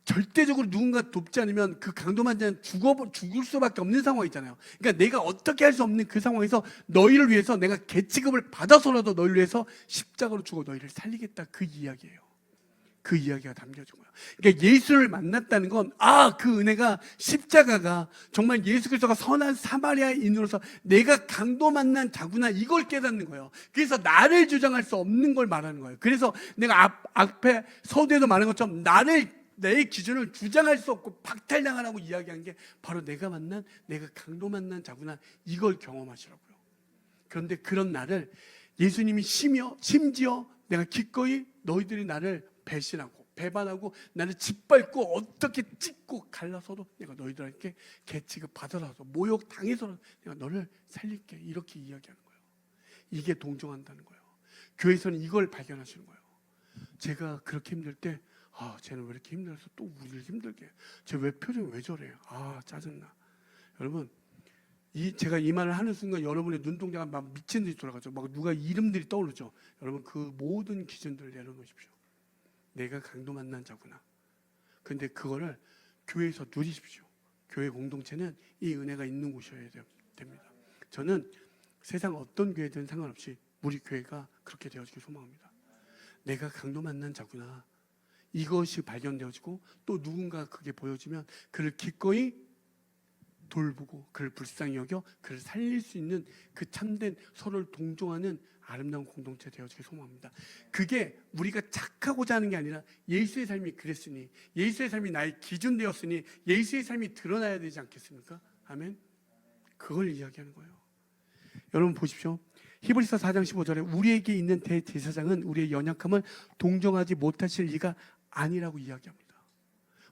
절대적으로 누군가 돕지 않으면 그 강도만 자는 죽을 수밖에 없는 상황이 있잖아요. 그러니까 내가 어떻게 할 수 없는 그 상황에서 너희를 위해서 내가 개취급을 받아서라도 너희를 위해서 십자가로 죽어 너희를 살리겠다 그 이야기예요. 그 이야기가 담겨진 거예요. 그러니까 예수를 만났다는 건 그 은혜가 십자가가 정말 예수 그리스도가 선한 사마리아인으로서 내가 강도 만난 자구나 이걸 깨닫는 거예요. 그래서 나를 주장할 수 없는 걸 말하는 거예요. 그래서 내가 앞에 서두에도 말한 것처럼 내 기준을 주장할 수 없고 박탈당하라고 이야기한 게 바로 내가 강도 만난 자구나 이걸 경험하시라고요. 그런데 그런 나를 예수님이 심지어 내가 기꺼이 너희들이 나를 배신하고 배반하고 나를 짓밟고 어떻게 찢고 갈라서도 내가 너희들에게 개취급 받아라도 모욕 당해서라도 내가 너를 살릴게 이렇게 이야기하는 거예요. 이게 동정한다는 거예요. 교회에서는 이걸 발견하시는 거예요. 제가 그렇게 힘들 때 쟤는 왜 이렇게 힘들어서 또 우리를 힘들게 쟤 왜 표정이 왜 저래 짜증나. 여러분 제가 이 말을 하는 순간 여러분의 눈동자가 막 미친 듯이 돌아가죠. 막 누가 이름들이 떠오르죠. 여러분 그 모든 기준들을 내려놓으십시오. 내가 강도 만난 자구나. 근데 그거를 교회에서 누리십시오. 교회 공동체는 이 은혜가 있는 곳이어야 됩니다. 저는 세상 어떤 교회든 상관없이 우리 교회가 그렇게 되어지길 소망합니다. 내가 강도 만난 자구나. 이것이 발견되어지고 또 누군가 그게 보여지면 그를 기꺼이 돌보고 그를 불쌍히 여겨 그를 살릴 수 있는 그 참된 서로를 동정하는 아름다운 공동체 되어지길 소망합니다. 그게 우리가 착하고자 하는 게 아니라 예수의 삶이 그랬으니, 예수의 삶이 나의 기준 되었으니 예수의 삶이 드러나야 되지 않겠습니까? 아멘. 그걸 이야기하는 거예요. 여러분 보십시오. 히브리서 4장 15절에 우리에게 있는 대제사장은 우리의 연약함을 동정하지 못하실 리가 아니라고 이야기합니다.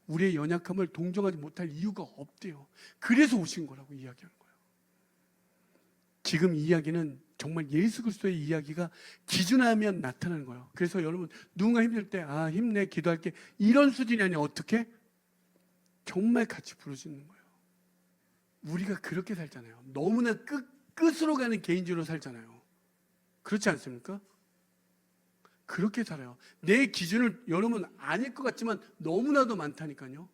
우리의 연약함을 동정하지 못할 이유가 없대요. 그래서 오신 거라고 이야기하는 거예요. 지금 이야기는 정말 예수 그리스도의 이야기가 기준하면 나타나는 거예요. 그래서 여러분 누군가 힘들 때 힘내 기도할게 이런 수준이 아니라 어떻게? 정말 같이 부르짖는 거예요. 우리가 그렇게 살잖아요. 너무나 끝으로 가는 개인주의로 살잖아요. 그렇지 않습니까? 그렇게 살아요. 내 기준을 여러분 아닐 것 같지만 너무나도 많다니까요.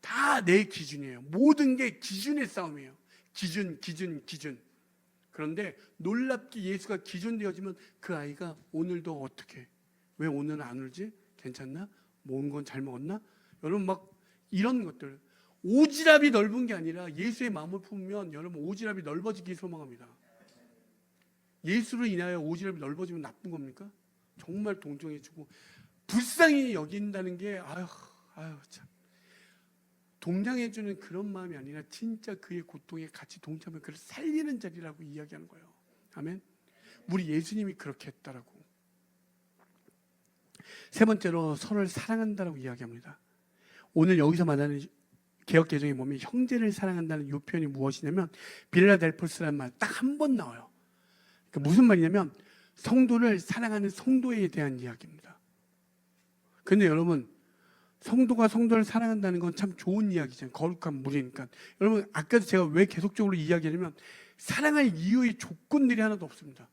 다 내 기준이에요. 모든 게 기준의 싸움이에요. 기준. 그런데 놀랍게 예수가 기준 되어지면 그 아이가 오늘도 어떻게? 왜 오늘은 안 울지? 괜찮나? 먹은 건 잘 먹었나? 여러분 막 이런 것들. 오지랖이 넓은 게 아니라 예수의 마음을 품으면 여러분 오지랖이 넓어지길 소망합니다. 예수를 인하여 오지랖이 넓어지면 나쁜 겁니까? 정말 동정해주고 불쌍히 여긴다는 게 아유 참 동정해주는 그런 마음이 아니라 진짜 그의 고통에 같이 동참해 그를 살리는 자리라고 이야기하는 거예요. 아멘. 우리 예수님이 그렇게 했다라고. 세 번째로 서로를 사랑한다라고 이야기합니다. 오늘 여기서 말하는 개역개정에 보면 형제를 사랑한다는 이 표현이 무엇이냐면 빌라델포스라는 말 딱 한 번 나와요. 그러니까 무슨 말이냐면 성도를 사랑하는 성도에 대한 이야기입니다. 그런데 여러분 성도가 성도를 사랑한다는 건 참 좋은 이야기잖아요. 거룩한 무리니까. 여러분 아까도 제가 왜 계속적으로 이야기하냐면 사랑할 이유의 조건들이 하나도 없습니다.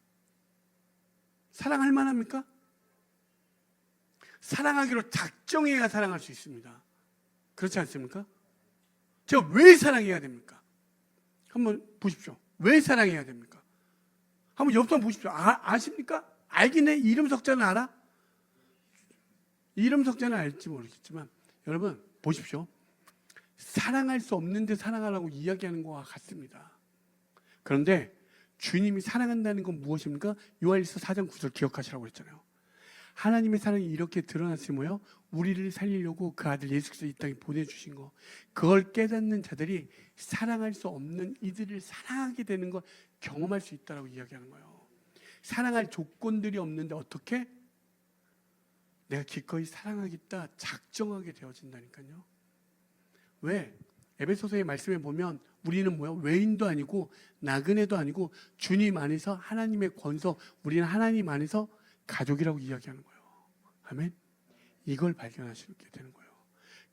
사랑할 만합니까? 사랑하기로 작정해야 사랑할 수 있습니다. 그렇지 않습니까? 제가 왜 사랑해야 됩니까? 한번 보십시오. 왜 사랑해야 됩니까? 한번 옆 사람 보십시오. 아십니까? 알긴 해. 이름 석자는 알아? 이름 석자는 알지 모르겠지만 여러분 보십시오. 사랑할 수 없는데 사랑하라고 이야기하는 것과 같습니다. 그런데 주님이 사랑한다는 건 무엇입니까? 요한일서 4장 9절 기억하시라고 했잖아요. 하나님의 사랑이 이렇게 드러났으니 뭐요? 우리를 살리려고 그 아들 예수 그리스도 이 땅에 보내주신 거. 그걸 깨닫는 자들이 사랑할 수 없는 이들을 사랑하게 되는 걸 경험할 수 있다고 이야기하는 거예요. 사랑할 조건들이 없는데 어떻게? 내가 기꺼이 사랑하겠다 작정하게 되어진다니까요. 왜? 에베소서의 말씀에 보면 우리는 뭐야? 외인도 아니고 나그네도 아니고 주님 안에서 하나님의 권속, 우리는 하나님 안에서 가족이라고 이야기하는 거예요. 아멘. 이걸 발견하시게 되는 거예요.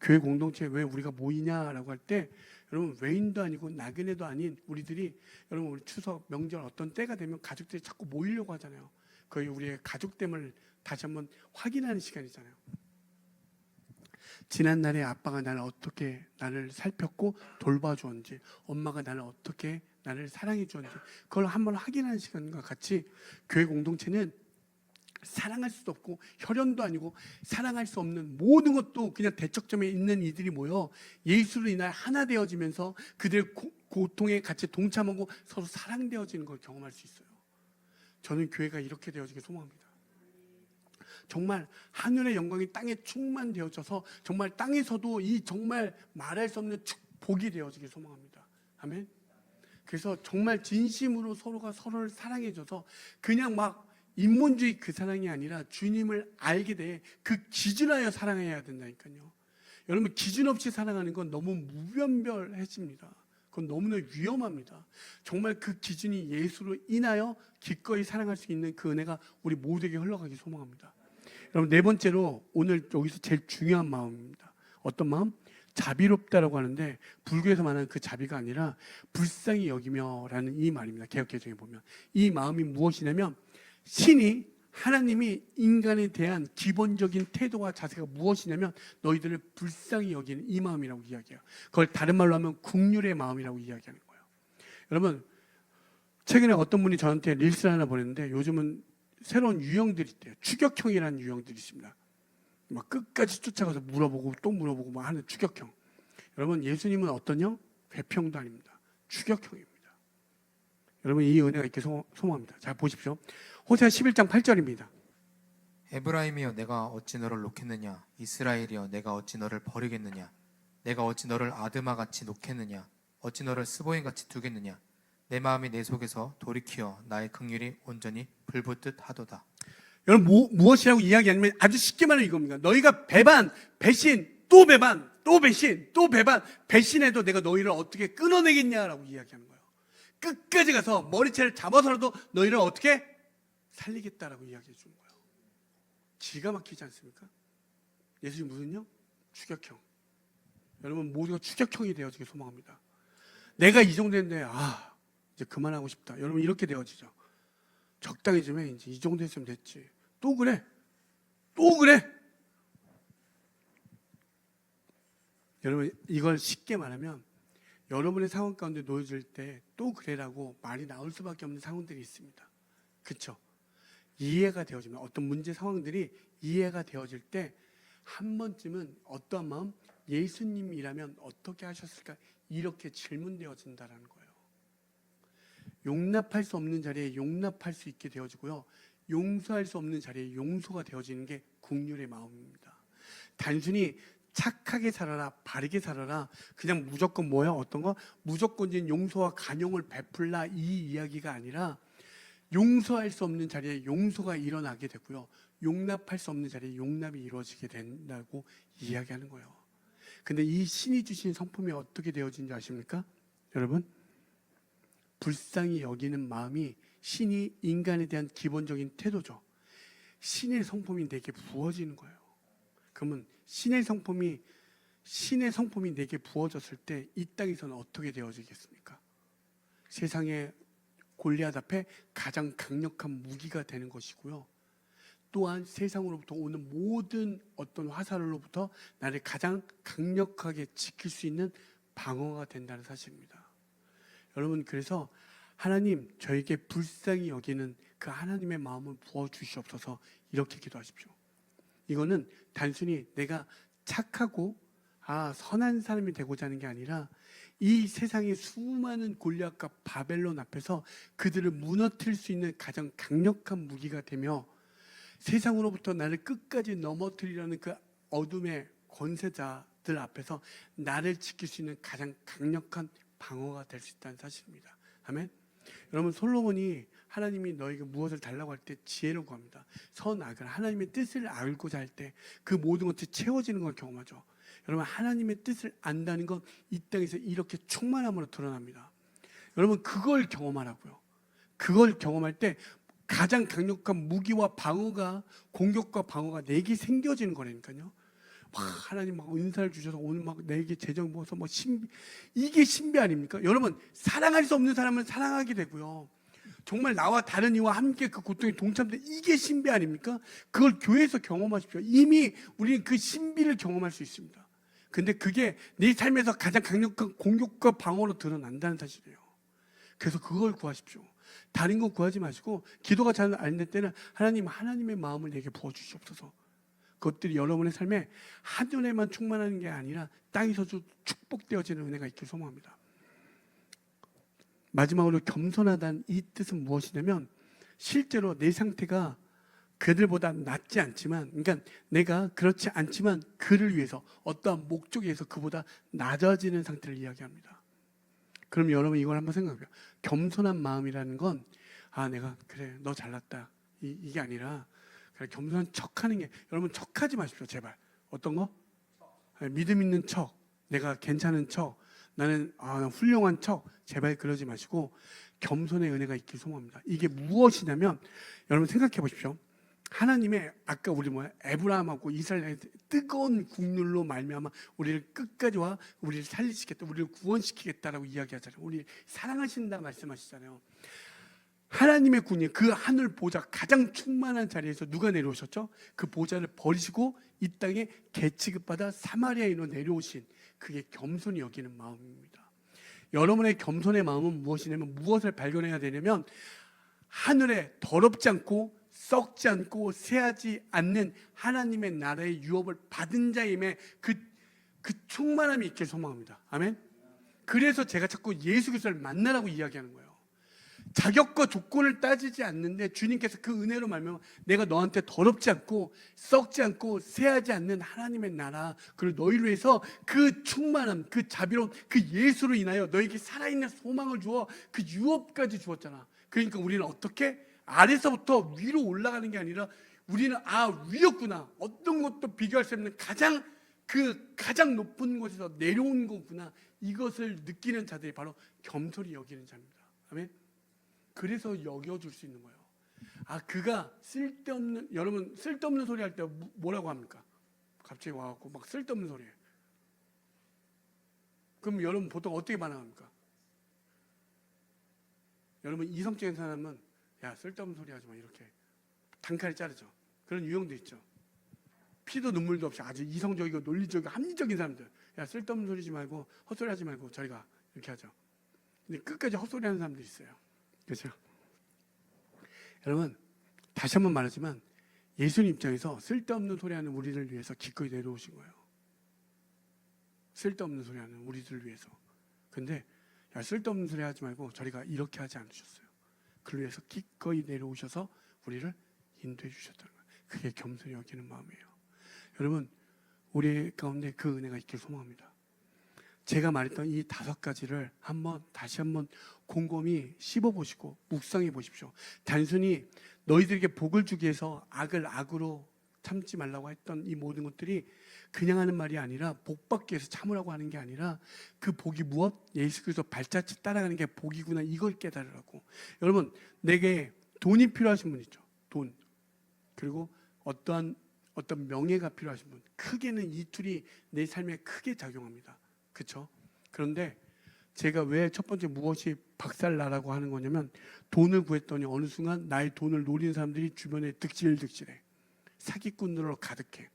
교회 공동체에 왜 우리가 모이냐라고 할 때 여러분 외인도 아니고 나그네도 아닌 우리들이 여러분 우리 추석 명절 어떤 때가 되면 가족들이 자꾸 모이려고 하잖아요. 거의 우리의 가족됨을 다시 한번 확인하는 시간이잖아요. 지난날에 아빠가 나를 어떻게 나를 살폈고 돌봐주었는지, 엄마가 나를 어떻게 나를 사랑해 주었는지 그걸 한번 확인하는 시간과 같이 교회 공동체는 사랑할 수도 없고 혈연도 아니고 사랑할 수 없는 모든 것도 그냥 대척점에 있는 이들이 모여 예수로 인하여 하나 되어지면서 그들의 고통에 같이 동참하고 서로 사랑되어지는 걸 경험할 수 있어요. 저는 교회가 이렇게 되어지길 소망합니다. 정말 하늘의 영광이 땅에 충만되어져서 정말 땅에서도 이 정말 말할 수 없는 축복이 되어지길 소망합니다. 아멘. 그래서 정말 진심으로 서로가 서로를 사랑해줘서 그냥 막 인본주의 그 사랑이 아니라 주님을 알게 돼 그 기준하여 사랑해야 된다니까요. 여러분 기준 없이 사랑하는 건 너무 무분별해집니다. 그건 너무나 위험합니다. 정말 그 기준이 예수로 인하여 기꺼이 사랑할 수 있는 그 은혜가 우리 모두에게 흘러가기 소망합니다. 여러분 네 번째로 오늘 여기서 제일 중요한 마음입니다. 어떤 마음? 자비롭다라고 하는데 불교에서 말하는 그 자비가 아니라 불쌍히 여기며라는 이 말입니다. 개역개정에 보면 이 마음이 무엇이냐면 신이 하나님이 인간에 대한 기본적인 태도와 자세가 무엇이냐면 너희들을 불쌍히 여기는 이 마음이라고 이야기해요. 그걸 다른 말로 하면 긍휼의 마음이라고 이야기하는 거예요. 여러분 최근에 어떤 분이 저한테 릴스를 하나 보냈는데 요즘은 새로운 유형들이 있대요. 추격형이라는 유형들이 있습니다. 막 끝까지 쫓아가서 물어보고 또 물어보고 막 하는 추격형. 여러분 예수님은 어떤 형? 회평도 아닙니다. 추격형입니다. 여러분 이 은혜가 있게 소망합니다. 자 보십시오. 호세아 11장 8절입니다. 에브라임이여 내가 어찌 너를 놓겠느냐 이스라엘이여 내가 어찌 너를 버리겠느냐 내가 어찌 너를 아드마같이 놓겠느냐 어찌 너를 스보임같이 두겠느냐 내 마음이 내 속에서 돌이키어 나의 긍휼이 온전히 불붙듯 하도다. 여러분 무엇이라고 이야기하냐면 아주 쉽게 말하면 이겁니다. 너희가 배반, 배신, 또 배반, 또 배신, 또 배반, 배신해도 내가 너희를 어떻게 끊어내겠냐라고 이야기하는 거예요. 끝까지 가서 머리채를 잡아서라도 너희를 어떻게 살리겠다라고 이야기해 주는 거예요. 기가 막히지 않습니까? 예수님 무슨요? 추격형. 여러분 모두가 추격형이 되어지길 소망합니다. 내가 이 정도 했는데 이제 그만하고 싶다. 여러분 이렇게 되어지죠. 적당히 좀 해. 이제 이 정도 했으면 됐지. 또 그래. 또 그래. 여러분 이걸 쉽게 말하면 여러분의 상황 가운데 놓여질 때 또 그래라고 말이 나올 수밖에 없는 상황들이 있습니다. 그렇죠? 이해가 되어지면 어떤 문제 상황들이 이해가 되어질 때 한 번쯤은 어떠한 마음? 예수님이라면 어떻게 하셨을까? 이렇게 질문되어진다라는 거예요. 용납할 수 없는 자리에 용납할 수 있게 되어지고요. 용서할 수 없는 자리에 용서가 되어지는 게 긍휼의 마음입니다. 단순히 착하게 살아라, 바르게 살아라, 그냥 무조건 뭐야? 어떤 거? 무조건적인 용서와 간용을 베풀라 이 이야기가 아니라 용서할 수 없는 자리에 용서가 일어나게 되고요. 용납할 수 없는 자리에 용납이 이루어지게 된다고 이야기하는 거예요. 근데 이 신이 주신 성품이 어떻게 되어진지 아십니까? 여러분 불쌍히 여기는 마음이 신이 인간에 대한 기본적인 태도죠. 신의 성품이 내게 부어지는 거예요. 그러면 신의 성품이 내게 부어졌을 때 이 땅에서는 어떻게 되어지겠습니까? 세상의 골리앗 앞에 가장 강력한 무기가 되는 것이고요. 또한 세상으로부터 오는 모든 어떤 화살로부터 나를 가장 강력하게 지킬 수 있는 방어가 된다는 사실입니다. 여러분 그래서 하나님 저에게 불쌍히 여기는 그 하나님의 마음을 부어주시옵소서 이렇게 기도하십시오. 이거는 단순히 내가 착하고 선한 사람이 되고자 하는 게 아니라 이 세상의 수많은 골리앗과 바벨론 앞에서 그들을 무너뜨릴 수 있는 가장 강력한 무기가 되며 세상으로부터 나를 끝까지 넘어뜨리려는 그 어둠의 권세자들 앞에서 나를 지킬 수 있는 가장 강력한 방어가 될 수 있다는 사실입니다. 아멘. 여러분 솔로몬이 하나님이 너에게 무엇을 달라고 할 때 지혜를 구합니다. 선악을 하나님의 뜻을 알고자 할 때 그 모든 것이 채워지는 걸 경험하죠. 여러분 하나님의 뜻을 안다는 건 이 땅에서 이렇게 충만함으로 드러납니다. 여러분 그걸 경험하라고요. 그걸 경험할 때 가장 강력한 무기와 방어가 공격과 방어가 내게 생겨지는 거라니까요. 하나님 막 은사를 주셔서 오늘 막 내게 재정 부어서 뭐 이게 신비 아닙니까? 여러분 사랑할 수 없는 사람은 사랑하게 되고요. 정말 나와 다른 이와 함께 그 고통에 동참돼 이게 신비 아닙니까? 그걸 교회에서 경험하십시오. 이미 우리는 그 신비를 경험할 수 있습니다. 근데 그게 내 삶에서 가장 강력한 공격과 방어로 드러난다는 사실이에요. 그래서 그걸 구하십시오. 다른 거 구하지 마시고 기도가 잘 안 될 때는 하나님의 마음을 내게 부어주시옵소서. 그것들이 여러분의 삶에 하늘에만 충만하는 게 아니라 땅에서도 축복되어지는 은혜가 있길 소망합니다. 마지막으로 겸손하다는 이 뜻은 무엇이냐면 실제로 내 상태가 그들보다 낫지 않지만 그러니까 내가 그렇지 않지만 그를 위해서 어떠한 목적에 의해서 그보다 낮아지는 상태를 이야기합니다. 그럼 여러분 이걸 한번 생각해요. 겸손한 마음이라는 건 내가 그래 너 잘났다 이게 아니라 그래, 겸손한 척하는 게 여러분 척하지 마십시오 제발. 어떤 거? 믿음 있는 척, 내가 괜찮은 척, 나는 훌륭한 척 제발 그러지 마시고 겸손의 은혜가 있길 소망합니다. 이게 무엇이냐면 여러분 생각해 보십시오. 하나님의 아까 우리 에브라함하고 이스라엘의 뜨거운 국률로 말미암아 우리를 끝까지 와 우리를 살리시겠다, 우리를 구원시키겠다라고 이야기하잖아요. 우리 사랑하신다 말씀하시잖아요. 하나님의 군이 그 하늘 보좌 가장 충만한 자리에서 누가 내려오셨죠? 그 보좌를 버리시고 이 땅에 개취급받아 사마리아인으로 내려오신, 그게 겸손히 여기는 마음입니다. 여러분의 겸손의 마음은 무엇이냐면, 무엇을 발견해야 되냐면 하늘에 더럽지 않고 썩지 않고 새하지 않는 하나님의 나라의 유업을 받은 자임에 그 충만함이 있길 소망합니다. 아멘. 그래서 제가 자꾸 예수 그리스도를 만나라고 이야기하는 거예요. 자격과 조건을 따지지 않는데 주님께서 그 은혜로 말미암아 내가 너한테 더럽지 않고 썩지 않고 새하지 않는 하나님의 나라, 그리고 너희를 위해서 그 충만함, 그 자비로운 그 예수로 인하여 너에게 살아있는 소망을 주어 그 유업까지 주었잖아. 그러니까 우리는 어떻게 아래서부터 위로 올라가는 게 아니라 우리는 위였구나, 어떤 것도 비교할 수 없는 가장 높은 곳에서 내려온 거구나, 이것을 느끼는 자들이 바로 겸손히 여기는 자입니다. 아멘. 그래서 여겨줄 수 있는 거예요. 그가 쓸데없는, 여러분 쓸데없는 소리 할 때 뭐라고 합니까? 갑자기 와갖고 막 쓸데없는 소리 해. 그럼 여러분 보통 어떻게 반응합니까? 여러분 이성적인 사람은 야 쓸데없는 소리 하지 마, 이렇게 단칼에 자르죠. 그런 유형도 있죠. 피도 눈물도 없이 아주 이성적이고 논리적이고 합리적인 사람들, 야 쓸데없는 소리지 말고 헛소리 하지 말고 저리 가, 이렇게 하죠. 근데 끝까지 헛소리 하는 사람도 있어요. 그렇죠? 여러분 다시 한번 말하지만 예수님 입장에서 쓸데없는 소리하는 우리를 위해서 기꺼이 내려오신 거예요. 쓸데없는 소리하는 우리들을 위해서. 근데 야 쓸데없는 소리 하지 말고 저리가, 이렇게 하지 않으셨어요. 그를 위해서 기꺼이 내려오셔서 우리를 인도해 주셨다는 거예요. 그게 겸손히 여기는 마음이에요. 여러분 우리 가운데 그 은혜가 있길 소망합니다. 제가 말했던 이 5가지를 다시 한번 곰곰이 씹어보시고 묵상해 보십시오. 단순히 너희들에게 복을 주기 위해서 악을 악으로 참지 말라고 했던 이 모든 것들이 그냥 하는 말이 아니라, 복 받기 위해서 참으라고 하는 게 아니라 그 복이 무엇? 예수 그리스도 발자취 따라가는 게 복이구나, 이걸 깨달으라고. 여러분 내게 돈이 필요하신 분 있죠. 돈, 그리고 어떤 명예가 필요하신 분, 크게는 이 둘이 내 삶에 크게 작용합니다. 그렇죠? 그런데 제가 왜 첫 번째 무엇이 박살나라고 하는 거냐면, 돈을 구했더니 어느 순간 나의 돈을 노리는 사람들이 주변에 득실득실해. 사기꾼들로 가득해.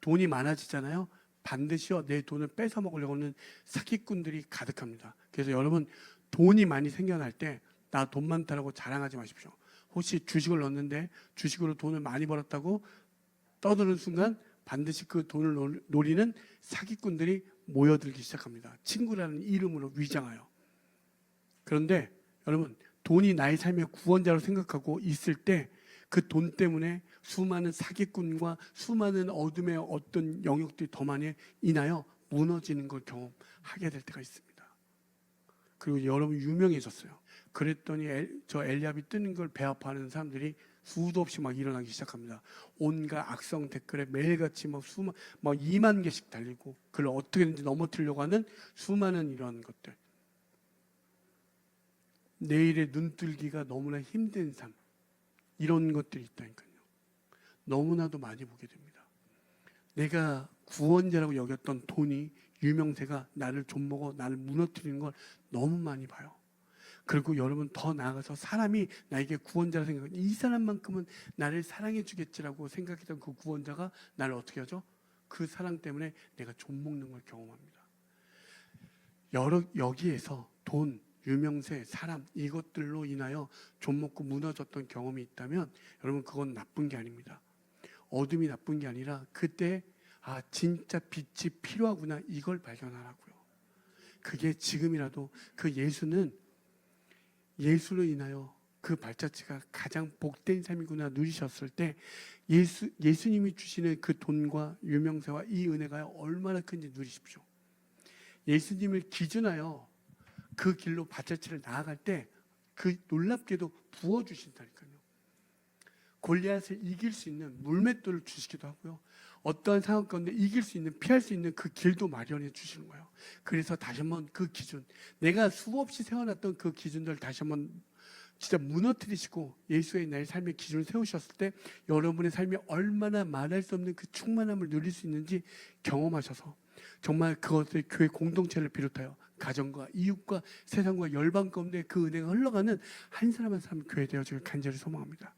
돈이 많아지잖아요. 반드시요 내 돈을 뺏어 먹으려고 하는 사기꾼들이 가득합니다. 그래서 여러분 돈이 많이 생겨날 때 나 돈 많다라고 자랑하지 마십시오. 혹시 주식을 넣었는데 주식으로 돈을 많이 벌었다고 떠드는 순간 반드시 그 돈을 노리는 사기꾼들이 모여들기 시작합니다. 친구라는 이름으로 위장하여. 그런데 여러분 돈이 나의 삶의 구원자로 생각하고 있을 때 그 돈 때문에 수많은 사기꾼과 수많은 어둠의 어떤 영역들이 더 많이 인하여 무너지는 걸 경험하게 될 때가 있습니다. 그리고 여러분 유명해졌어요. 그랬더니 저 엘리압이 뜨는 걸 배합하는 사람들이 수도 없이 막 일어나기 시작합니다. 온갖 악성 댓글에 매일같이 막 2만 개씩 달리고 그걸 어떻게든지 넘어뜨리려고 하는 수많은 이런 것들. 내일의 눈뜰기가 너무나 힘든 삶, 이런 것들이 있다니까요. 너무나도 많이 보게 됩니다. 내가 구원자라고 여겼던 돈이, 유명세가 나를 좀먹어 나를 무너뜨리는 걸 너무 많이 봐요. 그리고 여러분 더 나아가서 사람이 나에게 구원자라 생각하는, 이 사람만큼은 나를 사랑해 주겠지라고 생각했던 그 구원자가 나를 어떻게 하죠? 그 사랑 때문에 내가 좀먹는 걸 경험합니다. 여기에서 돈, 유명세, 사람, 이것들로 인하여 좀먹고 무너졌던 경험이 있다면 여러분 그건 나쁜 게 아닙니다. 어둠이 나쁜 게 아니라 그때 진짜 빛이 필요하구나, 이걸 발견하라고요. 그게 지금이라도 그 예수로 인하여 그 발자취가 가장 복된 삶이구나 누리셨을 때 예수님이 주시는 그 돈과 유명세와 이 은혜가 얼마나 큰지 누리십시오. 예수님을 기준하여 그 길로 발자취를 나아갈 때 그 놀랍게도 부어주신다니까요. 골리앗을 이길 수 있는 물맷돌을 주시기도 하고요. 어떠한 상황 가운데 이길 수 있는, 피할 수 있는 그 길도 마련해 주시는 거예요. 그래서 다시 한번 그 기준, 내가 수없이 세워놨던 그 기준들을 다시 한번 진짜 무너뜨리시고 예수의 나의 삶의 기준을 세우셨을 때 여러분의 삶이 얼마나 말할 수 없는 그 충만함을 누릴 수 있는지 경험하셔서 정말 그것을 교회 공동체를 비롯하여 가정과 이웃과 세상과 열방 가운데 그 은혜가 흘러가는 한 사람 한 사람 교회 되어지길 간절히 소망합니다.